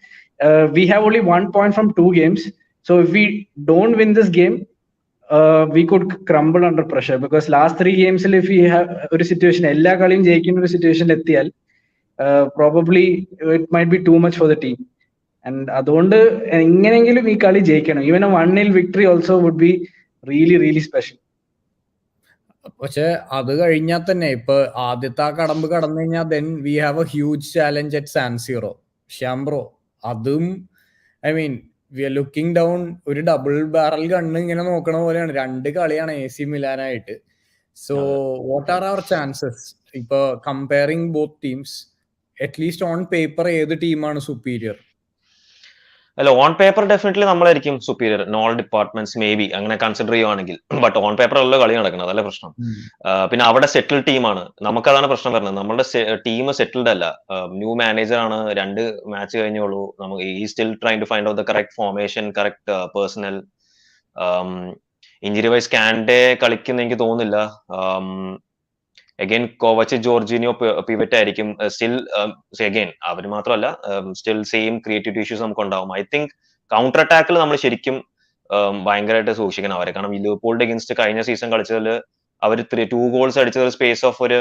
we have only 1 point from 2 games. So if we don't win this game, we could crumble under pressure, because last 3 games if we have ഒരു സിറ്റുവേഷൻ എല്ലാ കളിയും ജയിക്കുന്ന ഒരു സിറ്റുവേഷനിൽ എത്തിയാൽ probably it might be too much for the team. And അതുകൊണ്ട് എങ്ങനെയെങ്കിലും ഈ കളി ജയിക്കണം. Even a 1-0 victory also would be really really special. പക്ഷെ അത് കഴിഞ്ഞാൽ തന്നെ ഇപ്പൊ ആദ്യത്തെ ആ കടമ്പ് കടന്നു കഴിഞ്ഞാൽ then we have a huge challenge at San Siro. Shyam bro, അതും I mean we are looking down, ഒരു ഡബിൾ ബാരൽ ഗണ്ണ് ഇങ്ങനെ നോക്കണ പോലെയാണ്. 2 കളിയാണ് AC മിലാനായിട്ട്. So what are our chances ഇപ്പൊ comparing both teams? At least on paper ഏത് ടീമാണ് സുപ്പീരിയർ? അല്ല, ഓൺ പേപ്പർ ഡെഫിനറ്റ്ലി നമ്മളായിരിക്കും superior in all departments, maybe അങ്ങനെ കൺസിഡർ ചെയ്യുവാണെങ്കിൽ. ബട്ട് ഓൺ പേപ്പർ അല്ല കളി നടക്കുന്നത്, അതല്ല പ്രശ്നം. പിന്നെ അവിടെ സെറ്റിൽ ടീമാണ്, നമുക്കതാണ് പ്രശ്നം വരുന്നത്. നമ്മുടെ ടീം സെറ്റിൽഡ് അല്ല, ന്യൂ മാനേജർ ആണ്, 2 മാച്ച് കഴിഞ്ഞോളൂ. നമുക്ക് ഈ still trying to find out the correct formation, correct personnel. Injury wise Kante കളിക്കുന്ന എനിക്ക് തോന്നുന്നില്ല. അഗൈൻ കോവച്ച് ജോർജിനിയോ പിവറ്റ് ആയിരിക്കും. സ്റ്റിൽ അഗൈൻ അവർ മാത്രമല്ല, സ്റ്റിൽ സെയിം ക്രിയേറ്റീവ് ഇഷ്യൂസ് നമുക്ക് ഉണ്ടാവും. ഐ തിങ്ക് കൗണ്ടർ അറ്റാക്കിൽ നമ്മൾ ശരിക്കും ഭയങ്കരമായിട്ട് സൂക്ഷിക്കണം അവരെ. കാരണം ലിവർപൂളിന്റെ അഗൈൻസ്റ്റ് കഴിഞ്ഞ സീസൺ കളിച്ചതിൽ അവർ 2 goals അടിച്ചത് സ്പേസ് ഓഫ് ഒരു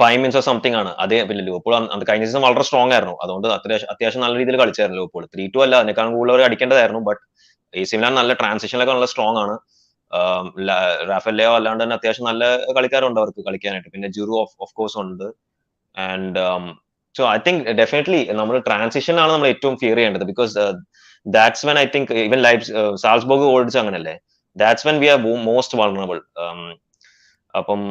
5 minutes സംതിങ് ആണ്. അതേ പിന്നെ ലിവർപൂൾ കഴിഞ്ഞ സീസൺ വളരെ സ്ട്രോങ് ആയിരുന്നു, അതുകൊണ്ട് അത്യാവശ്യം നല്ല രീതിയിൽ കളിച്ചായിരുന്നു ലിവർപൂൾ. 3-2 അല്ല, അതിനേക്കാളും കൂടുതൽ അവർ അടിക്കേണ്ടതായിരുന്നു. ബട്ട് AC മിലാൻ നല്ല ട്രാൻസിഷനിലൊക്കെ നല്ല സ്ട്രോങ് ആണ്. റാഫേൽ ലിയോ അല്ലാണ്ട് തന്നെ അത്യാവശ്യം നല്ല കളിക്കാരുണ്ട് അവർക്ക് കളിക്കാനായിട്ട്. പിന്നെ ജിറു ഓഫ് കോഴ്സ് ഉണ്ട്. And so I think definitely നമ്മൾ ട്രാൻസിഷൻ ആണ് നമ്മൾ ഏറ്റവും ഫിയർ ചെയ്യേണ്ടത്. Because that's when I think even Salzburg ഓടിച്ചു അങ്ങനല്ലേ, that's when we are most vulnerable. അപ്പം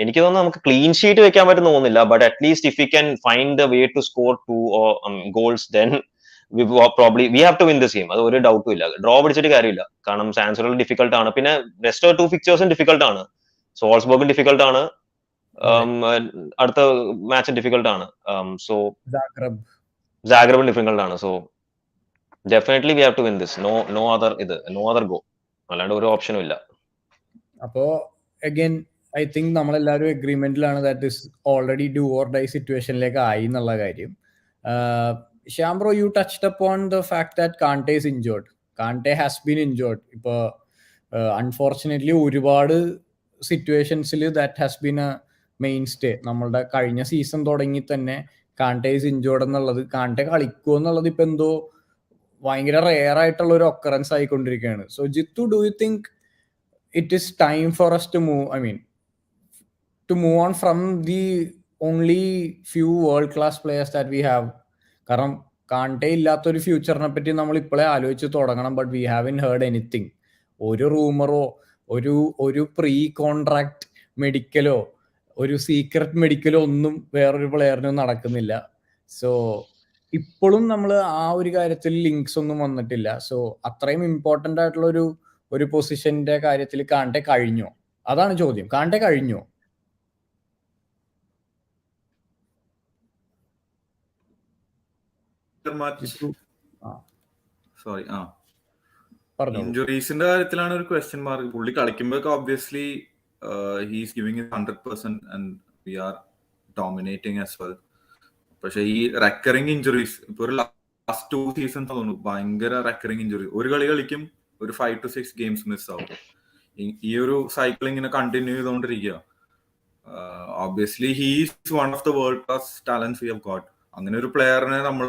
എനിക്ക് തോന്നുന്നു നമുക്ക് ക്ലീൻ ഷീറ്റ് വെക്കാൻ പറ്റുന്ന തോന്നുന്നില്ല. But at least if you can find the way to score 2 goals, then we have to win this game. അത് ഒരു ഡൗട്ടും ഇല്ല. ഡ്രോ പിടിച്ചിട്ട് കാര്യമില്ല, കാരണം സാൻസിറോ ഡിഫിക്കൽട്ട് ആണ്. പിന്നെ റെസ്റ്റ് 2 fixtures ഡിഫിക്കൽട്ട് ആണ്. സോൾസ്ബർഗും ഡിഫിക്കൽട്ട് ആണ്, അടുത്ത മാച്ച് ഡിഫിക്കൽട്ട് ആണ്. സോ സാഗ്രബും ഡിഫിക്കൽട്ട് ആണ്. So definitely we have to win this. No other go, അല്ലാണ്ട് ഒരു ഓപ്ഷനും ഇല്ല. അപ്പോ അഗൈൻ ഐ തിങ്ക് നമ്മളെല്ലാവരും എഗ്രിമെന്റിലാണ് that is already do or die സിറ്റുവേഷനിലേക്ക് ആയി എന്നുള്ള കാര്യം. Shambro, you touched upon the fact that Kante is injured. Kante has been injured. ഇപ്പോൾ അൺഫോർച്ചുനേറ്റ്ലി ഒരുപാട് സിറ്റുവേഷൻസിൽ that has been a mainstay. നമ്മളുടെ കഴിഞ്ഞ സീസൺ തുടങ്ങി തന്നെ കാണ്ടെ ഈസ് ഇൻജോർഡ് എന്നുള്ളത്, കാണ്ടെ കളിക്കുമോ എന്നുള്ളത് ഇപ്പം എന്തോ ഭയങ്കര റെയർ ആയിട്ടുള്ള ഒരു ഒക്കറൻസ് ആയിക്കൊണ്ടിരിക്കുകയാണ്. So Jithu, do you think it is time for us to move on from the only few world class players that we have? കാരണം കാണ്ടെ ഇല്ലാത്തൊരു ഫ്യൂച്ചറിനെ പറ്റി നമ്മൾ ഇപ്പോഴേ ആലോചിച്ച് തുടങ്ങണം. But we haven heard anything. ഒരു റൂമറോ ഒരു പ്രീ കോൺട്രാക്ട് മെഡിക്കലോ ഒരു സീക്രട്ട് മെഡിക്കലോ ഒന്നും വേറൊരു പ്ലെയറിനും നടക്കുന്നില്ല. സോ ഇപ്പോഴും നമ്മൾ ആ ഒരു കാര്യത്തിൽ ലിങ്ക്സ് ഒന്നും വന്നിട്ടില്ല. സോ അത്രയും ഇമ്പോർട്ടൻ്റ് ആയിട്ടുള്ള ഒരു പൊസിഷന്റെ കാര്യത്തിൽ കാണ്ടെ കഴിഞ്ഞോ? അതാണ് ചോദ്യം. കാണ്ടെ കഴിഞ്ഞോ? സോറി, ഇഞ്ചുറീസിന്റെ കാര്യത്തിലാണ് ഒരു ക്വസ്റ്റ്യൻ മാർക്ക്. പുള്ളി കളിക്കുമ്പോഴൊക്കെ obviously he's giving 100% and we are dominating as well. പക്ഷെ ഈ റെക്കറിംഗ് ഇഞ്ചുറീസ് ഇപ്പൊ ഒരു ലാസ്റ്റ് 2 seasons തോന്നുന്നു ഭയങ്കര റെക്കറിംഗ് ഇഞ്ചുറി. ഒരു കളി കളിക്കും, ഒരു 5 to 6 games മിസ് ആവും. ഈ ഒരു സൈക്കിൾ ഇങ്ങനെ കണ്ടിന്യൂ ചെയ്തുകൊണ്ടിരിക്കുക. Obviously he's one of the world class talents we have got. അങ്ങനെ ഒരു പ്ലെയറിനെ നമ്മൾ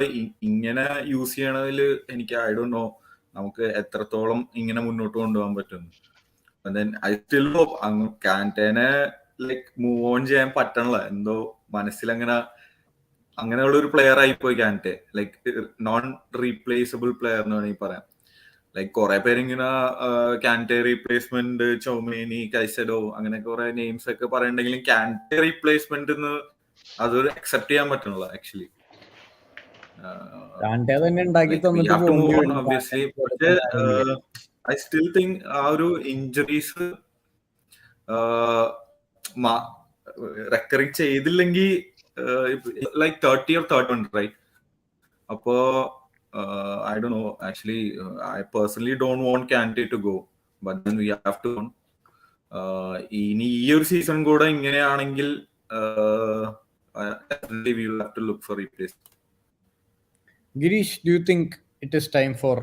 ഇങ്ങനെ യൂസ് ചെയ്യണതിൽ എനിക്ക് ഐ ഡോണ്ട് നോ നമുക്ക് എത്രത്തോളം ഇങ്ങനെ മുന്നോട്ട് കൊണ്ടുപോകാൻ പറ്റും. ഐ സ്റ്റിൽ ഹോപ്പ് കാന്റേനെ ലൈക്ക് മൂവ് ഓൺ ചെയ്യാൻ പറ്റണല്ല. എന്തോ മനസ്സിലങ്ങനെ അങ്ങനെയുള്ള ഒരു പ്ലെയർ ആയിപ്പോയി Kante. Like non replaceable player എന്ന് വേണമെങ്കിൽ പറയാം. ലൈക്ക് കുറെ പേരിങ്ങനെ കാന്റേ റീപ്ലേസ്മെന്റ്, ചൗമേനി, കൈസഡോ അങ്ങനെ കുറെ നെയിംസ് ഒക്കെ പറയണ്ടെങ്കിലും കാന്റേ റീപ്ലേസ്മെന്റ് അതൊരു അക്സെപ്റ്റ് ചെയ്യാൻ പറ്റണില്ല ആക്ച്വലി. പക്ഷേ ഐ സ്റ്റിൽ തിങ്ക് ആ ഒരു ഇഞ്ചുറീസ് റെക്കറിങ് ചെയ്തില്ലെങ്കിൽ ലൈക്ക് 30 or 31, റൈറ്റ്? അപ്പോ I don't know. Actually, I personally don't want Kante to go, but then we have to. ഇനി ഈ ഒരു സീസൺ കൂടെ ഇങ്ങനെയാണെങ്കിൽ definitely we will have to look for replacement. Girish, do you think it is time for,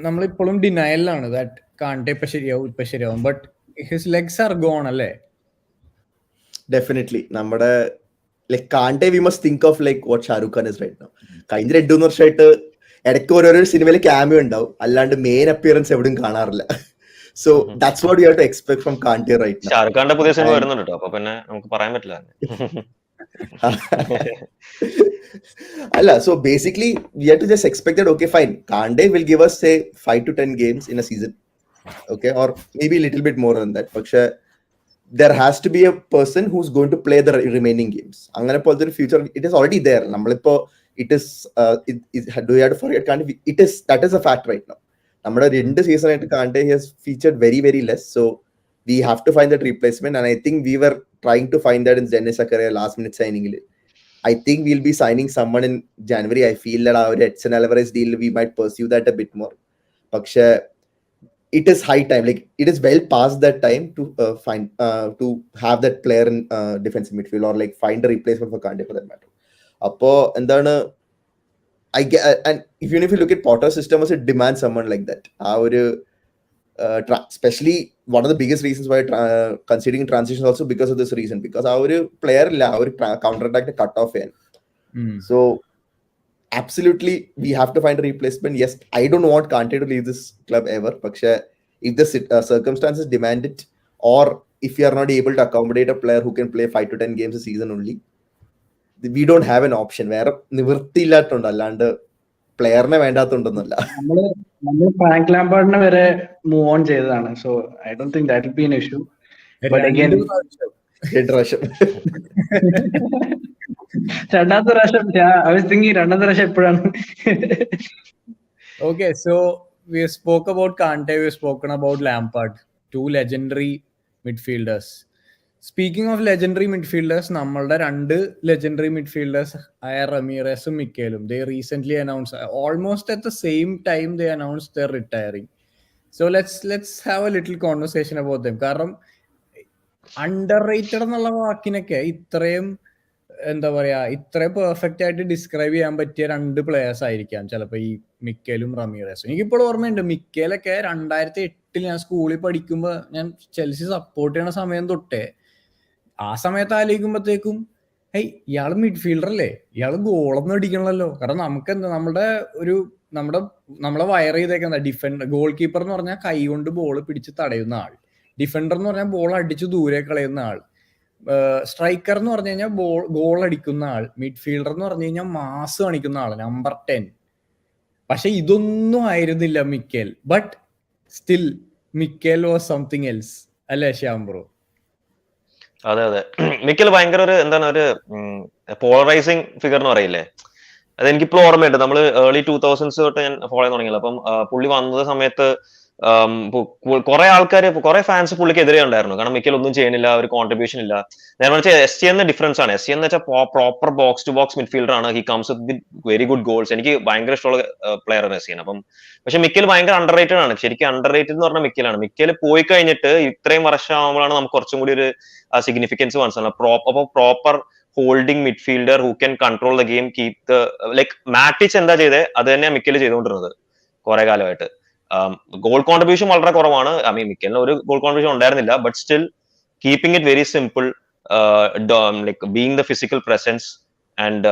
നമ്മളിപ്പോഴും ഡിനയലാണ് ദാറ്റ് കാണ്ടെ ഇപ്പൊ ശരിയാവും, but his legs are gone അല്ലേ? ഡെഫിനറ്റ്ലി നമ്മുടെ like Kante we must think of like what Shahrukh Khan is right now. കഴിഞ്ഞ 2-3 വർഷമായിട്ട് ഇടയ്ക്ക് ഓരോരോ സിനിമയിൽ ക്യാമിയോ ഉണ്ടാവും, അല്ലാണ്ട് മെയിൻ അപ്പിയറൻസ് എവിടെയും കാണാറില്ല. So that's what you have to expect from Kante right now. Shahrukh ഖാന്റെ പുതിയ സിനിമ വരുന്നുണ്ട് കേട്ടോ, അപ്പൊ പിന്നെ നമുക്ക് പറയാൻ പറ്റില്ല. അല്ല, so basically we have to just expect that okay fine, Kande will give us say 5 to 10 games in a season, okay, or maybe a little bit more than that, but there has to be a person who's going to play the remaining games. Angane polte oru future it is already there. Nammalipo it is do you have to forget Kande? It is, that is a fact right now. Nammada 2 season aayittu Kande has featured very very less, so we have to find that replacement, and I think we were trying to find that in Dennis Zakaria last minute signing. I think we'll be signing someone in January. I feel that our Edson Alvarez deal, we might pursue that a bit more. But it is high time. Like it is well past that time to find to have that player in defensive midfield, or like find a replacement for Kante for that matter. Appo endana I get, and even if you look at Potter's system, it demands someone like that. Especially one of the biggest reasons why considering transition also because of this reason, because our player our counter attack cut off in. So absolutely we have to find a replacement. Yes, I don't want Kante to leave this club ever, but if the circumstances demand it, or if you are not able to accommodate a player who can play 5 to 10 games a season only, we don't have an option. വേറെ നിവൃത്തിയില്ലാട്ടുണ്ട്, അല്ലാണ്ട് പ്ലെയറിനെ വേണ്ടാത്തോണ്ടൊന്നുമല്ല. നമ്മൾ ഫ്രാങ്ക് ലാംപാർഡിനെ വരെ മൂവ് ഓൺ ചെയ്തതാണ്, so I don't think that will be an issue. But again രണ്ടാമത്തെ പ്രാവശ്യം ഐ വാസ് തിങ്കിങ് രണ്ടാമത്തെ പ്രാവശ്യം എപ്പോഴാണ്. Okay, so we spoke about Kante, we spoken about Lampard, 2 legendary midfielders. Speaking of legendary midfielders, നമ്മളുടെ 2 legendary midfielders ആയ റമീറസും മിക്കേലും, they recently announced, almost at the same time they announced they're retiring. So let's have a little conversation about them. കാരണം underrated എന്നുള്ള വാക്കിനൊക്കെ ഇത്രയും എന്താ പറയാ, ഇത്രയും പെർഫെക്റ്റ് ആയിട്ട് ഡിസ്ക്രൈബ് ചെയ്യാൻ പറ്റിയ 2 പ്ലേയേഴ്സ് ആയിരിക്കാം ചിലപ്പോ ഈ മിക്കേലും റമീറസും. എനിക്കിപ്പോൾ ഓർമ്മയുണ്ട്, മിക്കേലൊക്കെ 2008 ഞാൻ സ്കൂളിൽ പഠിക്കുമ്പോൾ, ഞാൻ ചെൽസി സപ്പോർട്ട് ചെയ്യണ സമയം തൊട്ടേ ആ സമയത്ത് ആലോചിക്കുമ്പോഴത്തേക്കും ഇയാള് മിഡ്ഫീൽഡർ അല്ലേ, ഇയാള് ഗോളൊന്നും അടിക്കണല്ലോ. കാരണം നമുക്ക് എന്താ, നമ്മളെ വയർ ചെയ്തേക്കുന്ന ഡിഫൻഡർ, ഗോൾ കീപ്പർ എന്ന് പറഞ്ഞാൽ കൈ കൊണ്ട് ബോൾ പിടിച്ച് തടയുന്ന ആൾ, ഡിഫൻഡർ എന്ന് പറഞ്ഞാൽ ബോൾ അടിച്ച് ദൂരെ കളയുന്ന ആൾ, സ്ട്രൈക്കർ എന്ന് പറഞ്ഞു കഴിഞ്ഞാൽ ഗോൾ അടിക്കുന്ന ആൾ, മിഡ്ഫീൽഡർ എന്ന് പറഞ്ഞു കഴിഞ്ഞാൽ മാസ് കാണിക്കുന്ന ആൾ, നമ്പർ 10. പക്ഷെ ഇതൊന്നും ആയിരുന്നില്ല Mikkel. But still Mikkel was something else അല്ലേ ശ്യാം ബ്രോ? അതെ അതെ, മിക്കൽ ഭയങ്കര ഒരു എന്താണ്, ഒരു പോളറൈസിങ് ഫിഗർ എന്ന് പറയില്ലേ, അത് എനിക്കിപ്പോഴും ഓർമ്മയുണ്ട്. നമ്മൾ ഏർലി 2000s തൊട്ട് ഞാൻ ഫോളോ ചെയ്യാൻ തുടങ്ങിയില്ല. അപ്പം പുള്ളി വന്നത് സമയത്ത് കുറെ ആൾക്കാർ, കുറെ ഫാൻസ് പുള്ളിക്ക് എതിരെ ഉണ്ടായിരുന്നു. കാരണം മിക്കൽ ഒന്നും ചെയ്യുന്നില്ല, ഒരു കോൺട്രിബ്യൂഷൻ ഇല്ല. ഞാൻ വെച്ചാൽ എസ് സി എന്ന ഡിഫറൻസ് ആണ്. എസ് സി എന്ന് വെച്ചാൽ proper box to box midfielder ആണ്. He comes with very good goals. എനിക്ക് ഭയങ്കര ഇഷ്ടമുള്ള പ്ലെയർ ആണ് എസ് സി. അപ്പം പക്ഷെ മിക്കൽ ഭയങ്കര അണ്ടർ റേറ്റഡ് ആണ്. ശരിക്കും അണ്ടർ റേറ്റഡ് എന്ന് പറഞ്ഞാൽ മിക്കലാണ്. മിക്കൽ പോയി കഴിഞ്ഞിട്ട് ഇത്രയും വർഷം ആകുമ്പോഴാണ് നമുക്ക് കുറച്ചും കൂടി ഒരു സിഗ്നിഫിക്കൻസ് മനസ്സിലാവും. Proper holding midfielder who can control the game, keep the like Matic എന്താ ചെയ്തത് അത് തന്നെയാണ് മിക്കൽ ചെയ്തുകൊണ്ടിരുന്നത് കുറെ കാലമായിട്ട്. ഗോൾ കോൺട്രിബ്യൂഷൻ വളരെ കുറവാണ്. ഐ മീൻ മിക്കലിന് ഒരു ഗോൾ കോൺട്രിബ്യൂഷൻ ഉണ്ടായിരുന്നില്ല. But still keeping it very simple, like being the physical presence and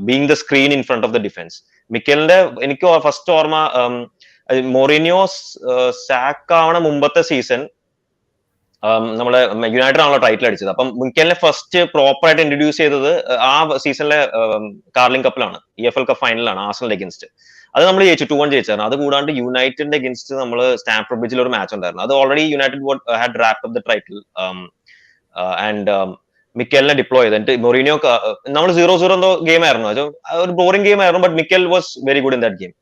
being the screen in front of the defence. മിക്കലിന്റെ എനിക്ക് ഫസ്റ്റ് ഓർമ്മ മൊറീനിയോ സാക്ക് ആവണ മുമ്പത്തെ സീസൺ നമ്മള് യുണൈറ്റഡ് ആണല്ലോ ടൈറ്റിൽ അടിച്ചത്. അപ്പം മിക്കലിനെ ഫസ്റ്റ് പ്രോപ്പർ ആയിട്ട് ഇൻട്രൊഡ്യൂസ് ചെയ്തത് ആ സീസണിലെ കാർലിംഗ് കപ്പിലാണ്, EFL കപ്പ് ഫൈനലാണ് ആർസണൽ അഗൈൻസ്റ്റ്. അത് നമ്മൾ ജയിച്ചു, 2-1 ജയിച്ചായിരുന്നു. അത് കൂടാണ്ട് യുണൈറ്റഡിന്റെ അഗൈൻസ്റ്റ് നമ്മൾ സ്റ്റാംഫോർഡ് ബ്രിഡ്ജിൽ ഒരു മാച്ച് ഉണ്ടായിരുന്നു. അത് already United had wrapped up the title and മിക്കലിനെ ഡിപ്ലോയ് ചെയ്ത്. എന്നിട്ട് മൊറീനിയോ നമ്മൾ 0-0 എന്തോ ഗെയിം ആയിരുന്നു, അത് ഒരു ബോറിംഗ് ഗെയിം ആയിരുന്നു. But Mikel was very good in that game.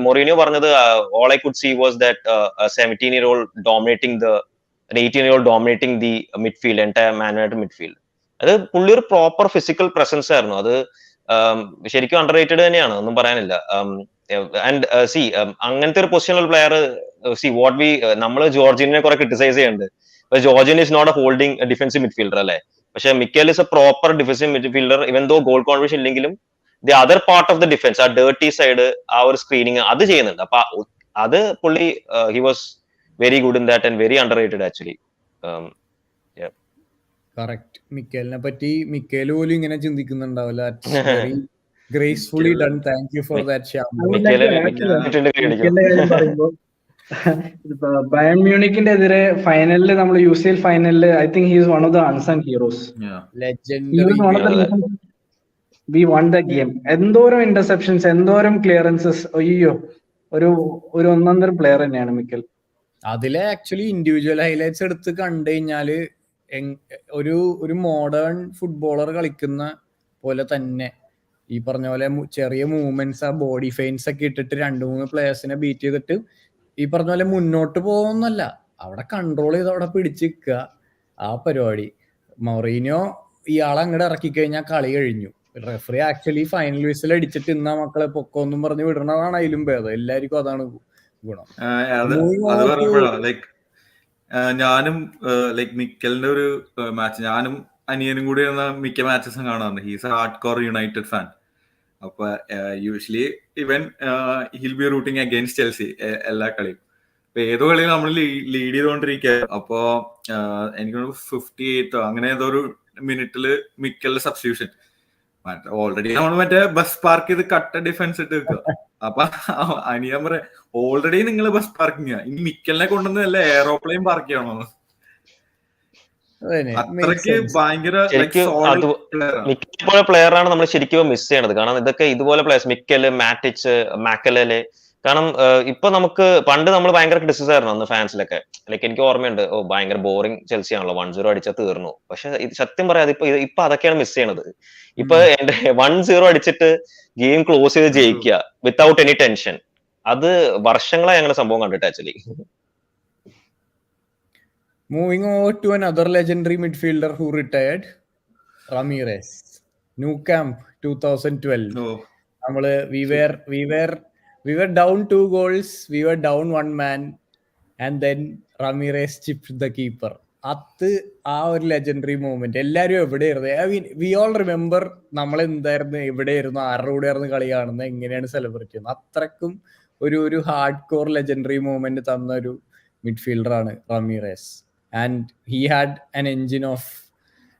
Mourinho പറഞ്ഞത് all I could see was that 17-year-old dominating the an 18-year-old dominating the midfield, entire Man United midfield. അത് പുള്ളി ഒരു പ്രോപ്പർ ഫിസിക്കൽ പ്രസൻസ് ആയിരുന്നു. അത് ശരിക്കും അണ്ടർ റേറ്റഡ് തന്നെയാണ്, ഒന്നും പറയാനില്ല. ആൻഡ് സി അങ്ങനത്തെ ഒരു positional player, see what we നമ്മൾ ജോർജിനെ കുറെ ക്രിട്ടിസൈസ് ചെയ്യുന്നുണ്ട്. Jorginho is not a holding defensive midfielder അല്ലേ, പക്ഷെ Mikel is a proper defensive midfielder. Even though goal contribution ഇല്ലെങ്കിലും the other part of the defence, ആ ഡേർട്ടി സൈഡ്, ആ ഒരു സ്ക്രീനിങ് അത് ചെയ്യുന്നുണ്ട്. അപ്പൊ അത് പുള്ളി he was very good in that and very underrated actually. Correct. മിക്കേലിനെ പറ്റി മിക്കേൽ പോലും ഇങ്ങനെ ചിന്തിക്കുന്നുണ്ടാവില്ല. Very gracefully done. Thank you for that Shyam. Bayern മ്യൂണിക്കിന്റെ എതിരെ ഫൈനലിൽ നമ്മൾ UCL ഫൈനലിൽ I think he is one of the unsung heroes. We won the game. എന്തോരം ഇന്റർസെപ്ഷൻസ്, എന്തോരം ക്ലിയറൻസസ്. അയ്യോ, ഒരു ഒന്നൊന്നര പ്ലെയർ തന്നെയാണ് മിക്കൽ. അതിലെ ആക്ച്വലി ഇൻഡിവിജ്വൽ ഹൈലൈറ്റ്സ് എടുത്ത് കണ്ടു കഴിഞ്ഞാല് ഒരു മോഡേൺ ഫുട്ബോളർ കളിക്കുന്ന പോലെ തന്നെ ഈ പറഞ്ഞ പോലെ ചെറിയ മൂവ്മെന്റ്സ്, ആ ബോഡി ഫെയിൻസ് ഒക്കെ ഇട്ടിട്ട് 2-3 പ്ലേയേഴ്സിനെ ബീറ്റ് ചെയ്തിട്ട് ഈ പറഞ്ഞ പോലെ മുന്നോട്ട് പോകുന്നല്ല, അവിടെ കൺട്രോൾ ചെയ്ത് അവിടെ പിടിച്ചിരിക്കുക, ആ പരിപാടി. മൗറീനിയോ ഇയാളെ അങ്ങോട്ട് ഇറക്കി കഴിഞ്ഞാൽ കളി കഴിഞ്ഞു. റെഫറി ആക്ച്വലി ഫൈനൽ വിസിൽ അടിച്ചിട്ട് ഇന്നാ മക്കളെ പൊക്കോന്നും പറഞ്ഞ് വിടണതാണ് അതിലും ഭേദം. എല്ലാവർക്കും അതാണ് ഗുണം. ഞാനും ലൈക്ക് മിക്കലിന്റെ ഒരു മാച്ച്, ഞാനും അനിയനും കൂടി മിക്ക മാച്ചസും കാണാറുണ്ട്. He's A hard core United fan. അപ്പൊ യൂഷ്വലി ഇവൻ hill B rooting against Chelsea എല്ലാ കളിയും. അപ്പൊ ഏതോ കളിയിൽ നമ്മൾ ലീഡ് ചെയ്തുകൊണ്ടിരിക്കുക. അപ്പോ എനിക്ക് 58 അങ്ങനെ ഏതോ ഒരു മിനിറ്റില് മിക്കലിന്റെ സബ്സ്റ്റിറ്റ്യൂഷൻ, ഓൾറെഡി നമ്മൾ മറ്റേ ബസ് പാർക്ക് ചെയ്ത് കട്ട ഡിഫൻസ് ഇട്ട് വെക്കുക. അപ്പൊ അനിയൻ പറയാ, ഓൾറെഡി നിങ്ങൾ ബസ് പാർക്കിംഗ്, ഇനി മിക്കലിനെ കൊണ്ടുവന്ന് അല്ല എയറോപ്ലെയിൻ പാർക്ക് ചെയ്യണോ? അത്രയ്ക്ക് ഭയങ്കര മിക്കൽ പ്ലെയറാണ് നമ്മൾ ശരിക്കും മിസ് ചെയ്യണത്. കാരണം ഇതൊക്കെ ഇതുപോലെ പ്ലേയേഴ്സ്, മിക്കല്, മാറ്റിച്ച്, മാക്കലല്. കാരണം ഇപ്പൊ നമുക്ക് പണ്ട് നമ്മൾ ഭയങ്കര ക്രിറ്റിസിസം ആയിരുന്നു അന്ന് ഫാൻസിലൊക്കെ. ലൈക്ക് എനിക്ക് ഓർമ്മയുണ്ട്, ഭയങ്കര ബോറിംഗ് ചെൽസി ആണല്ലോ, 1-0 അടിച്ചാൽ തീർന്നു. പക്ഷെ സത്യം പറയാതെ ഇപ്പൊ അതൊക്കെയാണ് മിസ് ചെയ്യണത്. ഇപ്പൊ എന്റെ 1-0 അടിച്ചിട്ട് ഗെയിം ക്ലോസ് ചെയ്ത് ജയിക്കുക വിത്തൗട്ട് എനി ടെൻഷൻ, അത് വർഷങ്ങളായി അങ്ങനെ സംഭവം കണ്ടിട്ട് actually. Moving over to another legendary midfielder who retired, Ramirez. Nou Camp 2012. നമ്മള് we were down 2 goals, we were down 1 man, and then Ramirez chipped the keeper. അത് ആ ഒരു ലെജൻഡറി മൂവ്മെന്റ് എല്ലാരും എവിടെയായിരുന്നു? I mean we all remember നമ്മൾ എന്തായിരുന്നു, എവിടെയായിരുന്നു, ആരുടെ കൂടെ ആയിരുന്നു കളി കാണുന്നത്, എങ്ങനെയാണ് സെലിബ്രേറ്റ് ചെയ്യുന്നത്. അത്രക്കും ഒരു ഹാർഡ് കോർ ലെജൻഡറി മൂവ്മെന്റ് തന്ന ഒരു മിഡ്ഫീൽഡറാണ് Ramires. And he had an engine of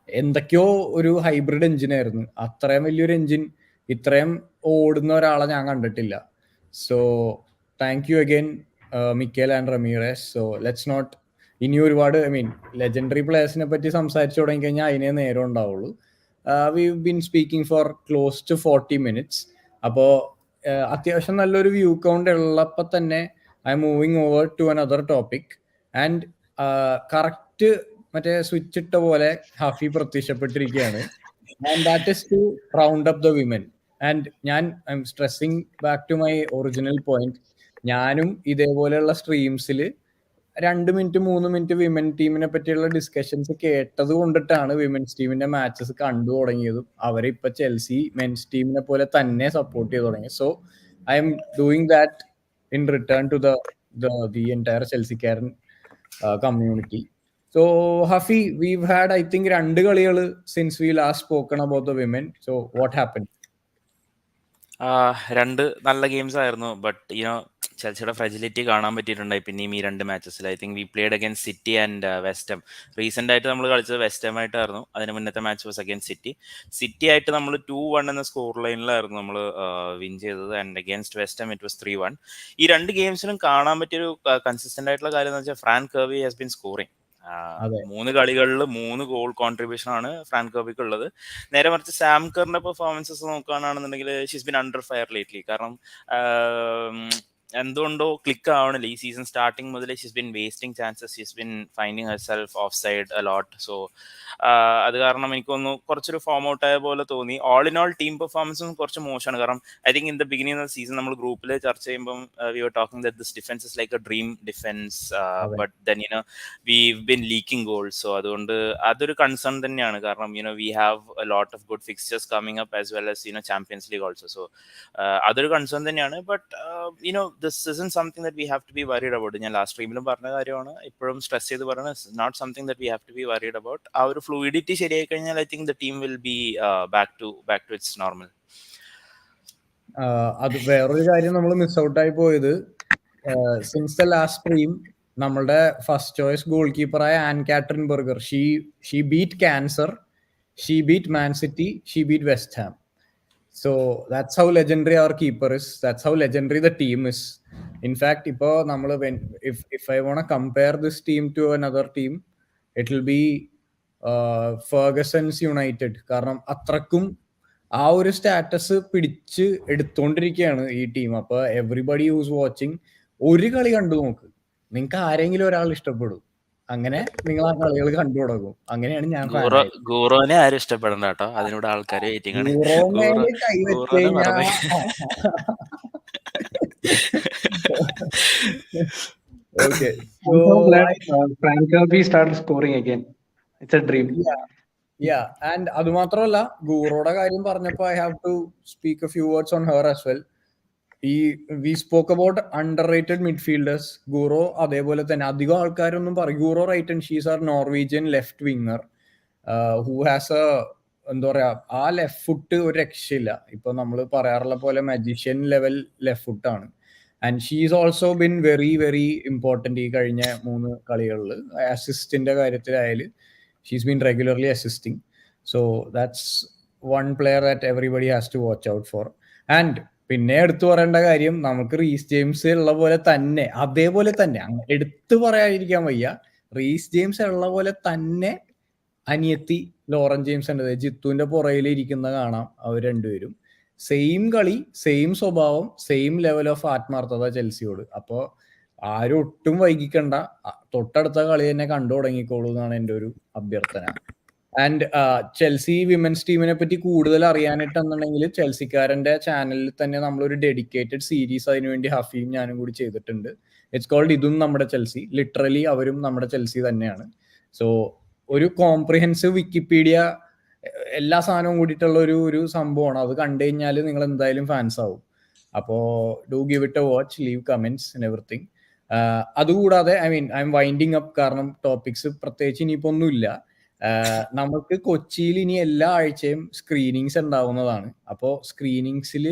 എന്തൊക്കെയോ ഒരു ഹൈബ്രിഡ് എൻജിനായിരുന്നു. അത്രയും വലിയൊരു എൻജിൻ ഇത്രയും ഓടുന്ന ഒരാളെ ഞാൻ കണ്ടിട്ടില്ല. So thank you again Mikel and Ramires. So let's not ഇനി ഒരുപാട് ലെജൻഡറി പ്ലേയേഴ്സിനെ പറ്റി സംസാരിച്ചു തുടങ്ങി കഴിഞ്ഞാൽ അതിനേ നേരം ഉണ്ടാവുള്ളൂ. We been speaking for close to 40 minutes. അപ്പോൾ അത്യാവശ്യം നല്ലൊരു വ്യൂ കൗണ്ട് ഉള്ളപ്പോൾ തന്നെ I'm moving over to another topic. And correct മറ്റേ സ്വിച്ച് ഇട്ട പോലെ ഹഫി പ്രത്യക്ഷപ്പെട്ടിരിക്കുകയാണ്. And that is to round up the women. And I'm stressing back to my original point. ഞാനും ഇതേപോലെയുള്ള സ്ട്രീംസിൽ 2 മിനിറ്റ് 3 മിനിറ്റ് വിമൻ ടീമിനെ പറ്റിയുള്ള ഡിസ്കഷൻസ് കേട്ടത് കൊണ്ടിട്ടാണ് വിമൻസ് ടീമിന്റെ മാച്ചസ് കണ്ടു തുടങ്ങിയതും അവരെ ഇപ്പൊ ചെൽസി മെൻസ് ടീമിനെ പോലെ തന്നെ സപ്പോർട്ട് ചെയ്ത് തുടങ്ങി. So I'm doing that in return to the entire ചെൽസിക്കാരൻ community. So Hafi, we've had I think 2 കളികൾ since we last spoken about the women. So what happened? 2 നല്ല ഗെയിംസ് ആയിരുന്നു. ബട്ട് ചെൽസിയുടെ ഫ്രജിലിറ്റി കാണാൻ പറ്റിയിട്ടുണ്ടായി പിന്നെയും ഈ 2 മാച്ചസിൽ. I think we played against City and West Ham. Recent ആയിട്ട് നമ്മൾ കളിച്ചത് വെസ്റ്റം ആയിട്ടായിരുന്നു. അതിന് മുന്നത്തെ മാച്ച് വാസ് അഗൈൻസ്റ്റ് സിറ്റി ആയിട്ട് നമ്മൾ 2-1 എന്ന സ്കോർ ലൈനിലായിരുന്നു നമ്മൾ വിൻ ചെയ്തത്. And against West Ham it was 3-1. ഈ 2 ഗെയിംസിലും കാണാൻ പറ്റിയൊരു കൺസിസ്റ്റന്റ് ആയിട്ടുള്ള കാര്യം എന്ന് വെച്ചാൽ Fran Kirby has been scoring. 3 കളികളിൽ 3 ഗോൾ കോൺട്രിബ്യൂഷൻ ആണ് ഫ്രാങ്ക് കർവിക്ക് ഉള്ളത്. നേരെ മറിച്ച് സാം കറിന്റെ പെർഫോമൻസസ് നോക്കുകയാണെന്നുണ്ടെങ്കിൽ she's been under fire lately. കാരണം എന്തുകൊണ്ടോ ക്ലിക്ക് ആവണില്ല. ഈ സീസൺ സ്റ്റാർട്ടിങ് മുതൽ she's been wasting chances, she's been finding herself offside a lot. സോ അത് കാരണം എനിക്കൊന്ന് കുറച്ചൊരു ഫോം ഔട്ട് ആയ പോലെ തോന്നി. ഓൾ ഇൻ ഓൾ ടീം പെർഫോമൻസും കുറച്ച് മോശമാണ്. കാരണം I think in the beginning of the season നമ്മൾ ഗ്രൂപ്പിൽ ചർച്ച ചെയ്യുമ്പോൾ we were talking that this defence is like a dream defence, but then we've been leaking goals. So അതുകൊണ്ട് അതൊരു കൺസേൺ തന്നെയാണ്. കാരണം we have a lot of good fixtures coming up as well as Champions League also. So അതൊരു കൺസേൺ തന്നെയാണ്. But this isn't something that we have to be worried about. ഞാൻ ലാസ്റ്റ് സ്ട്രീമിലും പറഞ്ഞ കാര്യമാണ്, ഇപ്പോഴും സ്ട്രെസ് ചെയ്ത് പറയുന്നത്, not something that we have to be worried about. ആ ഒരു ഫ്ലൂയിഡിറ്റി ശരിയായി കഴിഞ്ഞാൽ I think the team will be back to its normal. അത് വേറൊരു കാര്യം നമ്മൾ മിസ് ഔട്ട് ആയി പോയത്, സിൻസ് ദ ലാസ്റ്റ് സ്ട്രീം നമ്മളുടെ ഫസ്റ്റ് ചോയ്സ് ഗോൾ കീപ്പറായ Ann Katrin Berger, she beat cancer, she beat Man City, she beat West Ham. So that's how legendary our keeper is. That's how legendary the team is. In fact, if I want to compare this team to another team, it will be Ferguson's United. കാരണം അത്രക്കും ആ ഒരു സ്റ്റാറ്റസ് പിടിച്ച് എടുത്തോണ്ടിരിക്കുകയാണ് ഈ ടീം. അപ്പൊ എവറിബഡി ഹൂസ് വാച്ചിങ് ഒരു കളി കണ്ടു നോക്ക്, നിങ്ങൾക്ക് ആരെങ്കിലും ഒരാൾ ഇഷ്ടപ്പെടും, അങ്ങനെ നിങ്ങൾ ആ കളികൾ കണ്ടു തുടങ്ങും. അങ്ങനെയാണ് ഞാൻ ഗൂറോനെ ആരും ഇഷ്ടപ്പെടണ്ട കേട്ടോ, അതിനോട് ആൾക്കാർ വെയിറ്റിംഗ് ആണ്. Okay. I'm so glad Frank Kirby started scoring again. It's a dream. Yeah, and അത് മാത്രമല്ല, ഗൂറോയുടെ കാര്യം പറഞ്ഞപ്പോ I have to speak a few words on her as well. We spoke about underrated midfielders. ഗൂറോ അതേപോലെ തന്നെ അധികം ആൾക്കാരൊന്നും പറയും. Guro Reiten and she's a Norwegian left winger who has എന്താ പറയാ, ആ ലെഫ്റ്റ് ഫുട്ട് ഒരു രക്ഷയില്ല. ഇപ്പൊ നമ്മൾ പറയാറുള്ള പോലെ മജീഷ്യൻ ലെവൽ ലെഫ്റ്റ് ഫുട്ടാണ്. And she's also been very very important ഈ കഴിഞ്ഞ 3 കളികളിൽ. അസിസ്റ്റിന്റെ കാര്യത്തിലായാലും she's been regularly assisting. So that's one player that everybody has to watch out for. And പിന്നെ എടുത്തു പറയേണ്ട കാര്യം, നമുക്ക് റീസ് ജെയിംസ് ഉള്ള പോലെ തന്നെ, അതേപോലെ തന്നെ എടുത്തു പറയാതിരിക്കാൻ വയ്യ, റീസ് ജെയിംസ് ഉള്ള പോലെ തന്നെ അനിയത്തി ലോറൻ ജെയിംസ് ഉണ്ട്. ജിത്തുവിന്റെ പുറയിൽ ഇരിക്കുന്ന കാണാം. അവർ രണ്ടുപേരും സെയിം കളി, സെയിം സ്വഭാവം, സെയിം ലെവൽ ഓഫ് ആത്മാർത്ഥത ചെൽസിയോട്. അപ്പോൾ ആരും ഒട്ടും വൈകിക്കണ്ട, തൊട്ടടുത്ത കളി തന്നെ കണ്ടു തുടങ്ങിക്കോളൂ എന്നാണ് എൻ്റെ ഒരു അഭ്യർത്ഥന. ആൻഡ് ചെൽസി വിമൻസ് ടീമിനെ പറ്റി കൂടുതൽ അറിയാനായിട്ടെന്നുണ്ടെങ്കിൽ ചെൽസിക്കാരൻ്റെ ചാനലിൽ തന്നെ നമ്മളൊരു ഡെഡിക്കേറ്റഡ് സീരീസ് അതിനുവേണ്ടി ഹഫീം ഞാനും കൂടി ചെയ്തിട്ടുണ്ട്. ഇറ്റ്സ് കോൾഡ് ഇതും നമ്മുടെ ചെൽസി. ലിറ്ററലി അവരും നമ്മുടെ ചെൽസി തന്നെയാണ്. സോ ഒരു കോംപ്രിഹെൻസീവ് വിക്കിപീഡിയ എല്ലാ സാധനവും കൂടിയിട്ടുള്ള ഒരു സംഭവമാണ്. അത് കണ്ടു കഴിഞ്ഞാൽ നിങ്ങൾ എന്തായാലും ഫാൻസ് ആവും. അപ്പോൾ do give it A watch, leave comments and everything. അതുകൂടാതെ ഐ എം വൈൻഡിങ് അപ്പ്, കാരണം ടോപ്പിക്സ് പ്രത്യേകിച്ച് ഇനിയിപ്പോൾ ഒന്നുമില്ല. നമുക്ക് കൊച്ചിയിൽ ഇനി എല്ലാ ആഴ്ചയും സ്ക്രീനിങ്സ് ഉണ്ടാവുന്നതാണ്. അപ്പോൾ സ്ക്രീനിങ്സിൽ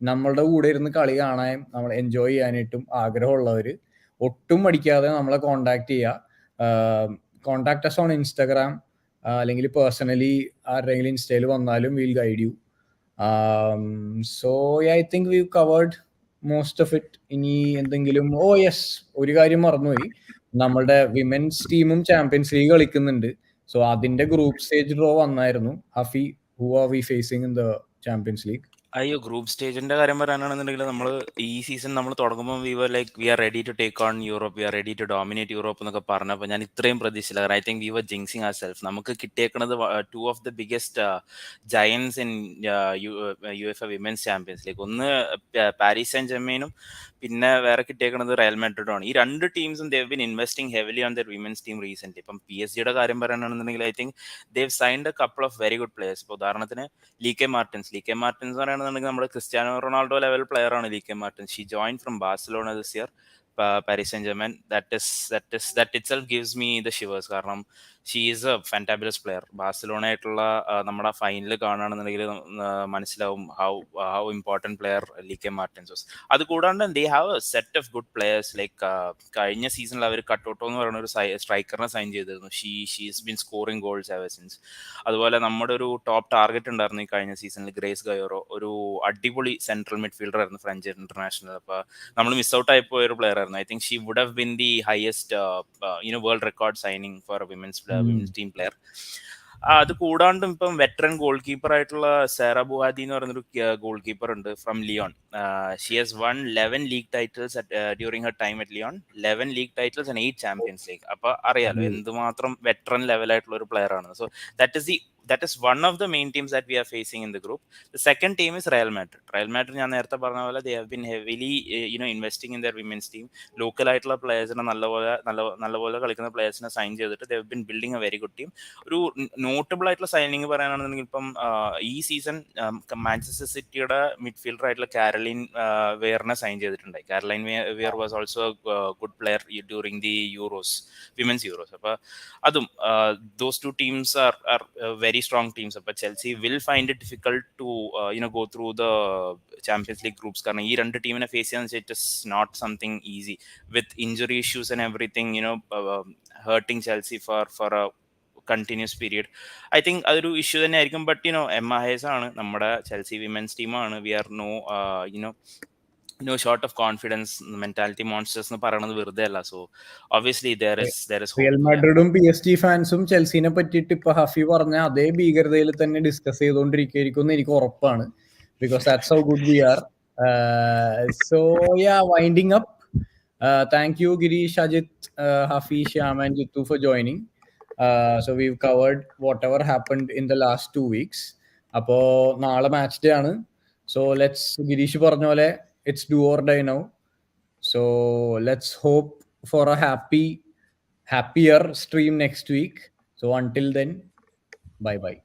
നമ്മളുടെ കൂടെ ഇരുന്ന് കളി കാണാനും നമ്മൾ എൻജോയ് ചെയ്യാനായിട്ടും ആഗ്രഹമുള്ളവർ ഒട്ടും മടിക്കാതെ നമ്മളെ കോണ്ടാക്ട് ചെയ്യുക. കോണ്ടാക്ട് അസ് ഓൺ ഇൻസ്റ്റാഗ്രാം, അല്ലെങ്കിൽ പേഴ്സണലി ആരുടെയെങ്കിലും ഇൻസ്റ്റയിൽ വന്നാലും will guide you. So I think we covered most of it. ഇനി എന്തെങ്കിലും, യെസ്, ഒരു കാര്യം മറന്നുപോയി, നമ്മളുടെ വിമൻസ് ടീമും ചാമ്പ്യൻസ് ലീഗ് കളിക്കുന്നുണ്ട്. സോ അതിന്റെ ഗ്രൂപ്പ് സ്റ്റേജ് ഡ്രോ വന്നായിരുന്നു. Hafi, who are we facing in the champions league? അയ്യോ, ഗ്രൂപ്പ് സ്റ്റേജിന്റെ കാര്യം പറയാനാണെന്നുണ്ടെങ്കിൽ നമ്മൾ ഈ സീസൺ നമ്മൾ തുടങ്ങുമ്പോൾ we are ready to take on Europe, we are ready to dominate Europe എന്നൊക്കെ പറഞ്ഞപ്പോൾ ഞാൻ ഇത്രയും പ്രതീക്ഷിച്ചില്ല. കാരണം I think we were jinxing ourselves. നമുക്ക് കിട്ടിയേക്കുന്നത് 2 of the biggest giants in UEFA women's champions league. ഒന്ന് പാരീസ് സെന്റ് ജെർമെയിനും പിന്നെ വേറെ കിട്ടിയേക്കുന്നത് റയൽ മാഡ്രിഡുമാണ്. ഈ 2 ടീംസും they have been investing heavily on their women's team recent. ഇപ്പം PSG കാര്യം പറയാനാണെന്നുണ്ടെങ്കിൽ I think they have signed a couple of very good players. ഇപ്പോൾ ഉദാഹരണത്തിന് ലീക്കെ മാർട്ടിൻസ് എന്ന് പറയുകയാണെന്നുണ്ടെങ്കിൽ നമ്മുടെ ക്രിസ്ത്യാനോ റൊണാൾഡോ ലെവൽ പ്ലെയർ ആണ് Lieke Martens. She join from Barcelona this year, Paris Saint Germain. that itself gives me the shivers. കാരണം she is a fantabulous player. Barcelona ആയിട്ടുള്ള നമ്മുടെ ഫൈനൽ കാണുകയാണെന്നുണ്ടെങ്കിൽ മനസ്സിലാവും how important player Lieke Martens was. അത് കൂടാണ്ട് they have a set of good players. Like കഴിഞ്ഞ സീസണിൽ അവർ കട്ടോട്ടോ എന്ന് പറയുന്ന ഒരു സ്ട്രൈക്കറിനെ സൈൻ ചെയ്തിരുന്നു. She's been scoring goals ever since. അതുപോലെ നമ്മുടെ ഒരു ടോപ്പ് ടാർഗറ്റ് ഉണ്ടായിരുന്നു ഈ കഴിഞ്ഞ സീസണിൽ, ഗ്രേസ് ഗയോറോ. ഒരു അടിപൊളി സെൻട്രൽ മിഡ്ഫീൽഡർ ആയിരുന്നു ഫ്രഞ്ച് ഇന്റർനാഷണൽ. അപ്പോൾ നമ്മൾ മിസ് ഔട്ട് ആയി പോയ ഒരു പ്ലെയർ ആയിരുന്നു. I think she would have been the highest world record signing for a women's team player. അത് കൂടാണ്ടും ഇപ്പം വെറ്ററൻ ഗോൾ കീപ്പർ ആയിട്ടുള്ള സാറ ബുഹാദി എന്ന് പറയുന്നൊരു ഗോൾ കീപ്പർ ഉണ്ട് from Lyon. She has won 11 league titles during her time at Lyon. 11 league titles and 8 Champions League. അപ്പൊ അറിയാലോ എന്തുമാത്രം വെറ്ററൻ ലെവലായിട്ടുള്ള ഒരു പ്ലെയർ ആണ്. So that is one of the main teams that we are facing in the group. The second team is Real Madrid. Real Madrid ഞാൻ നേരത്തെ പറഞ്ഞ പോലെ they have been heavily investing in their women's team. Local ആയിട്ടുള്ള പ്ലേയേഴ്സിനെ നല്ലപോലെ കളിക്കുന്ന പ്ലേയേഴ്സിനെ സൈൻ ചെയ്തിട്ട് they have been building a very good team. ഒരു നോട്ടബിൾ ആയിട്ടുള്ള സൈനിങ് പറയാനാണെന്നുണ്ടെങ്കിൽ ഇപ്പം ഈ സീസൺ മാഞ്ചസ്റ്റർ സിറ്റിയുടെ മിഡ്ഫീൽഡർ ആയിട്ടുള്ള കാരലൈൻ വെയറിനെ സൈൻ ചെയ്തിട്ടുണ്ടായി. Caroline Weir was also good player during the Euros, women's Euros. അപ്പൊ അതും those two teams are very strong teams. But Chelsea will find it difficult to go through the Champions League groups കാരണം ഈ രണ്ട് ടീമിനെ ഫേസ് ചെയ്യാന്ന് വെച്ചാൽ it is not something easy with injury issues and everything hurting Chelsea for a continuous period. I think അതൊരു ഇഷ്യൂ തന്നെ ആയിരിക്കും. ബട്ട് എമ്മ ഹേസ് ആണ് നമ്മുടെ ചെൽസി വിമൻസ് ടീമാണ്. We are no short of confidence. Mentality monsters എന്ന് പറയുന്നത് വെറുതെ അല്ല. So obviously there is Real മാഡ്രിഡും PSG ഫാൻസും ചെൽസിനെ പറ്റിയിട്ട് ഇപ്പൊ ഹഫി പറഞ്ഞ അതേ ഭീകരതയിൽ തന്നെ ഡിസ്കസ് ചെയ്തുകൊണ്ടിരിക്കും എന്ന് എനിക്ക് ഉറപ്പാണ്. Because that's how good we are. So winding up. Thank you Girish, Ajith, Hafi, Shyam and Jithu for joining. So we've covered whatever happened in the last 2 weeks. അപ്പോ നാളെ മാച്ച് ഡേ ആണ്. So ഗിരീഷ് പറഞ്ഞ പോലെ it's do or die now. So let's hope for a happier stream next week. So until then, bye bye.